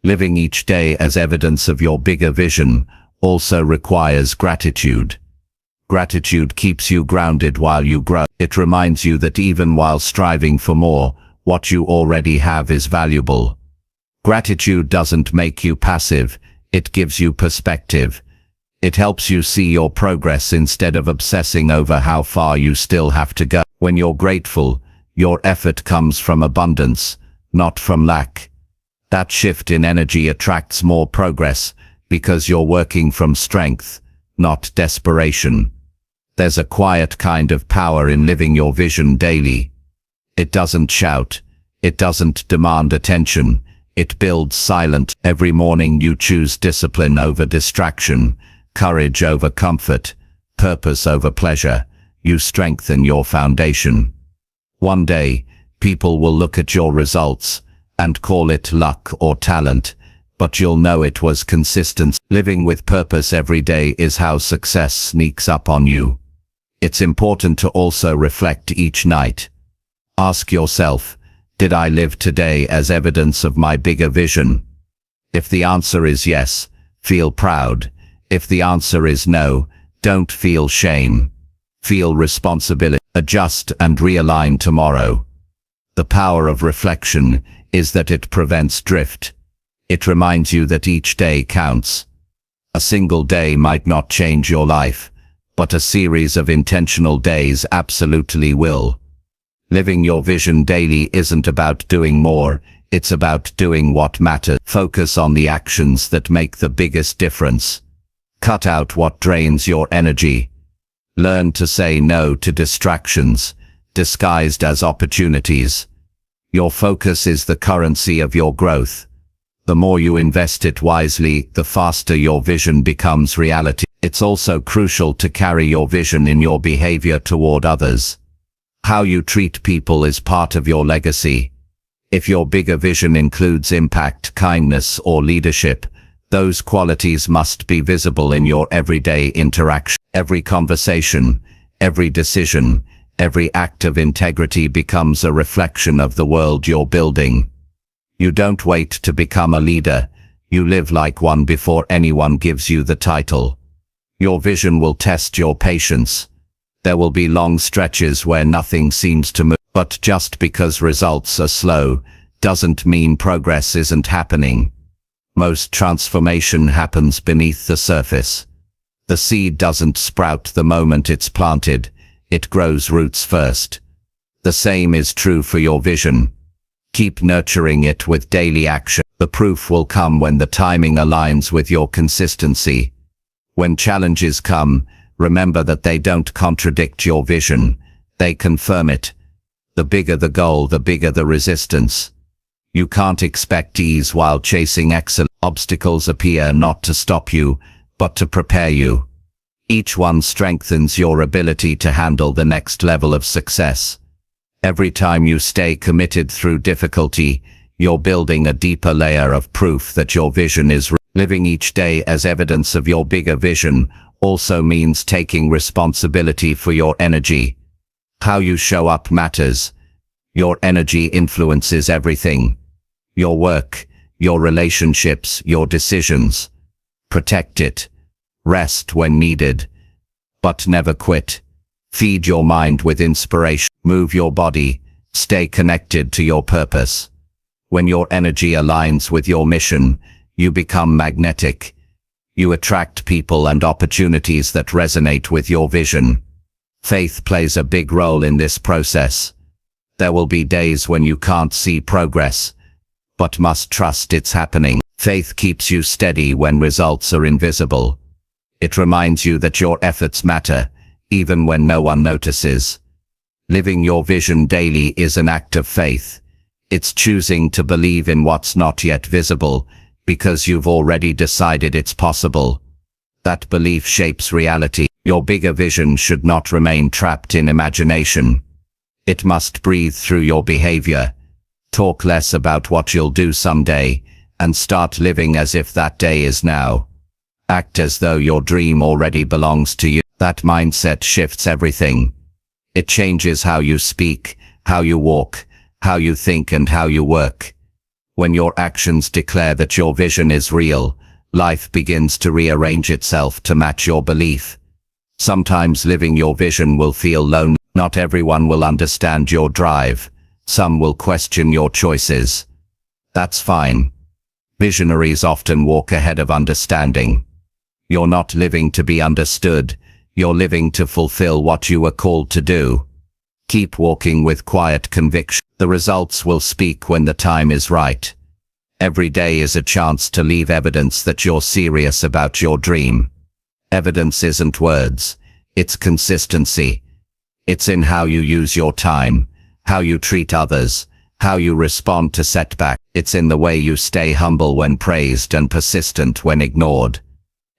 Living each day as evidence of your bigger vision also requires gratitude. Gratitude keeps you grounded while you grow. It reminds you that even while striving for more, what you already have is valuable. Gratitude doesn't make you passive, it gives you perspective. It helps you see your progress instead of obsessing over how far you still have to go. When you're grateful, your effort comes from abundance, not from lack. That shift in energy attracts more progress because you're working from strength, not desperation. There's a quiet kind of power in living your vision daily. It doesn't shout, it doesn't demand attention, it builds silent. Every morning you choose discipline over distraction, courage over comfort, purpose over pleasure. You strengthen your foundation. One day, people will look at your results and call it luck or talent, but you'll know it was consistency. Living with purpose every day is how success sneaks up on you. It's important to also reflect each night. Ask yourself, did I live today as evidence of my bigger vision? If the answer is yes, feel proud. If the answer is no, don't feel shame. Feel responsibility. Adjust and realign tomorrow. The power of reflection is that it prevents drift. It reminds you that each day counts. A single day might not change your life, but a series of intentional days absolutely will. Living your vision daily isn't about doing more, it's about doing what matters. Focus on the actions that make the biggest difference. Cut out what drains your energy. Learn to say no to distractions, disguised as opportunities. Your focus is the currency of your growth. The more you invest it wisely, the faster your vision becomes reality. It's also crucial to carry your vision in your behavior toward others. How you treat people is part of your legacy. If your bigger vision includes impact, kindness, or leadership, those qualities must be visible in your everyday interaction. Every conversation, every decision, every act of integrity becomes a reflection of the world you're building. You don't wait to become a leader. You live like one before anyone gives you the title. Your vision will test your patience. There will be long stretches where nothing seems to move. But just because results are slow, doesn't mean progress isn't happening. Most transformation happens beneath the surface. The seed doesn't sprout the moment it's planted. It grows roots first. The same is true for your vision. Keep nurturing it with daily action. The proof will come when the timing aligns with your consistency. When challenges come, remember that they don't contradict your vision. They confirm it. The bigger the goal, the bigger the resistance. You can't expect ease while chasing excellence. Obstacles appear not to stop you, but to prepare you. Each one strengthens your ability to handle the next level of success. Every time you stay committed through difficulty, you're building a deeper layer of proof that your vision is real. Living each day as evidence of your bigger vision also means taking responsibility for your energy. How you show up matters. Your energy influences everything. Your work, your relationships, your decisions. Protect it. Rest when needed. But never quit. Feed your mind with inspiration. Move your body. Stay connected to your purpose. When your energy aligns with your mission, you become magnetic. You attract people and opportunities that resonate with your vision. Faith plays a big role in this process. There will be days when you can't see progress, but must trust it's happening. Faith keeps you steady when results are invisible. It reminds you that your efforts matter, even when no one notices. Living your vision daily is an act of faith. It's choosing to believe in what's not yet visible, because you've already decided it's possible. That belief shapes reality. Your bigger vision should not remain trapped in imagination. It must breathe through your behavior. Talk less about what you'll do someday, and start living as if that day is now. Act as though your dream already belongs to you. That mindset shifts everything. It changes how you speak, how you walk, how you think, and how you work. When your actions declare that your vision is real, life begins to rearrange itself to match your belief. Sometimes living your vision will feel lonely. Not everyone will understand your drive. Some will question your choices. That's fine. Visionaries often walk ahead of understanding. You're not living to be understood. You're living to fulfill what you were called to do. Keep walking with quiet conviction. The results will speak when the time is right. Every day is a chance to leave evidence that you're serious about your dream. Evidence isn't words, it's consistency. It's in how you use your time, how you treat others, how you respond to setbacks. It's in the way you stay humble when praised and persistent when ignored.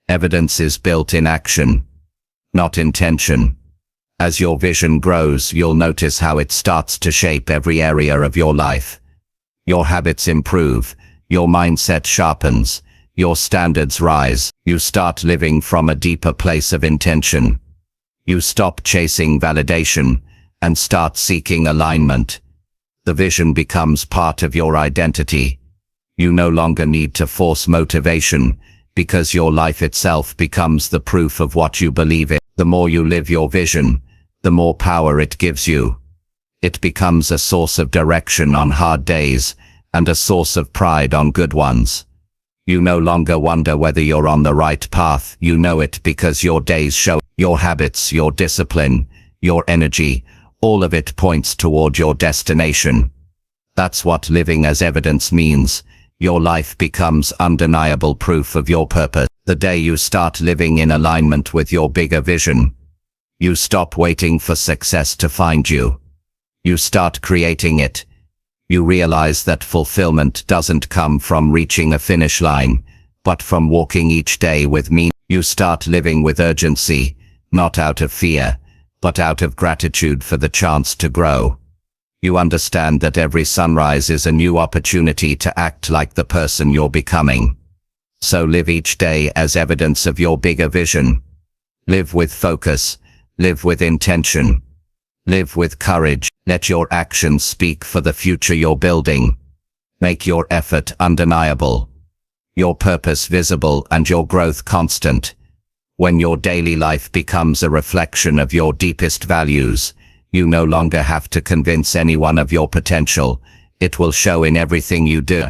Evidence is built in action, not intention. As your vision grows, you'll notice how it starts to shape every area of your life. Your habits improve, your mindset sharpens, your standards rise. You start living from a deeper place of intention. You stop chasing validation and start seeking alignment. The vision becomes part of your identity. You no longer need to force motivation, because your life itself becomes the proof of what you believe in. The more you live your vision, the more power it gives you. It becomes a source of direction on hard days and a source of pride on good ones. You no longer wonder whether you're on the right path. You know it because your days show. Your habits, your discipline, your energy, all of it points toward your destination. That's what living as evidence means. Your life becomes undeniable proof of your purpose. The day you start living in alignment with your bigger vision, you stop waiting for success to find you. You start creating it. You realize that fulfillment doesn't come from reaching a finish line, but from walking each day with meaning. You start living with urgency, not out of fear, but out of gratitude for the chance to grow. You understand that every sunrise is a new opportunity to act like the person you're becoming. So live each day as evidence of your bigger vision. Live with focus, live with intention, live with courage. Let your actions speak for the future you're building. Make your effort undeniable, your purpose visible, and your growth constant. When your daily life becomes a reflection of your deepest values, you no longer have to convince anyone of your potential. It will show in everything you do.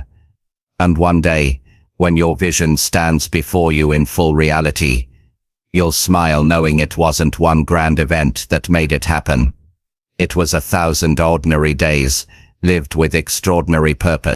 And one day, when your vision stands before you in full reality, you'll smile knowing it wasn't one grand event that made it happen. It was 1,000 ordinary days, lived with extraordinary purpose.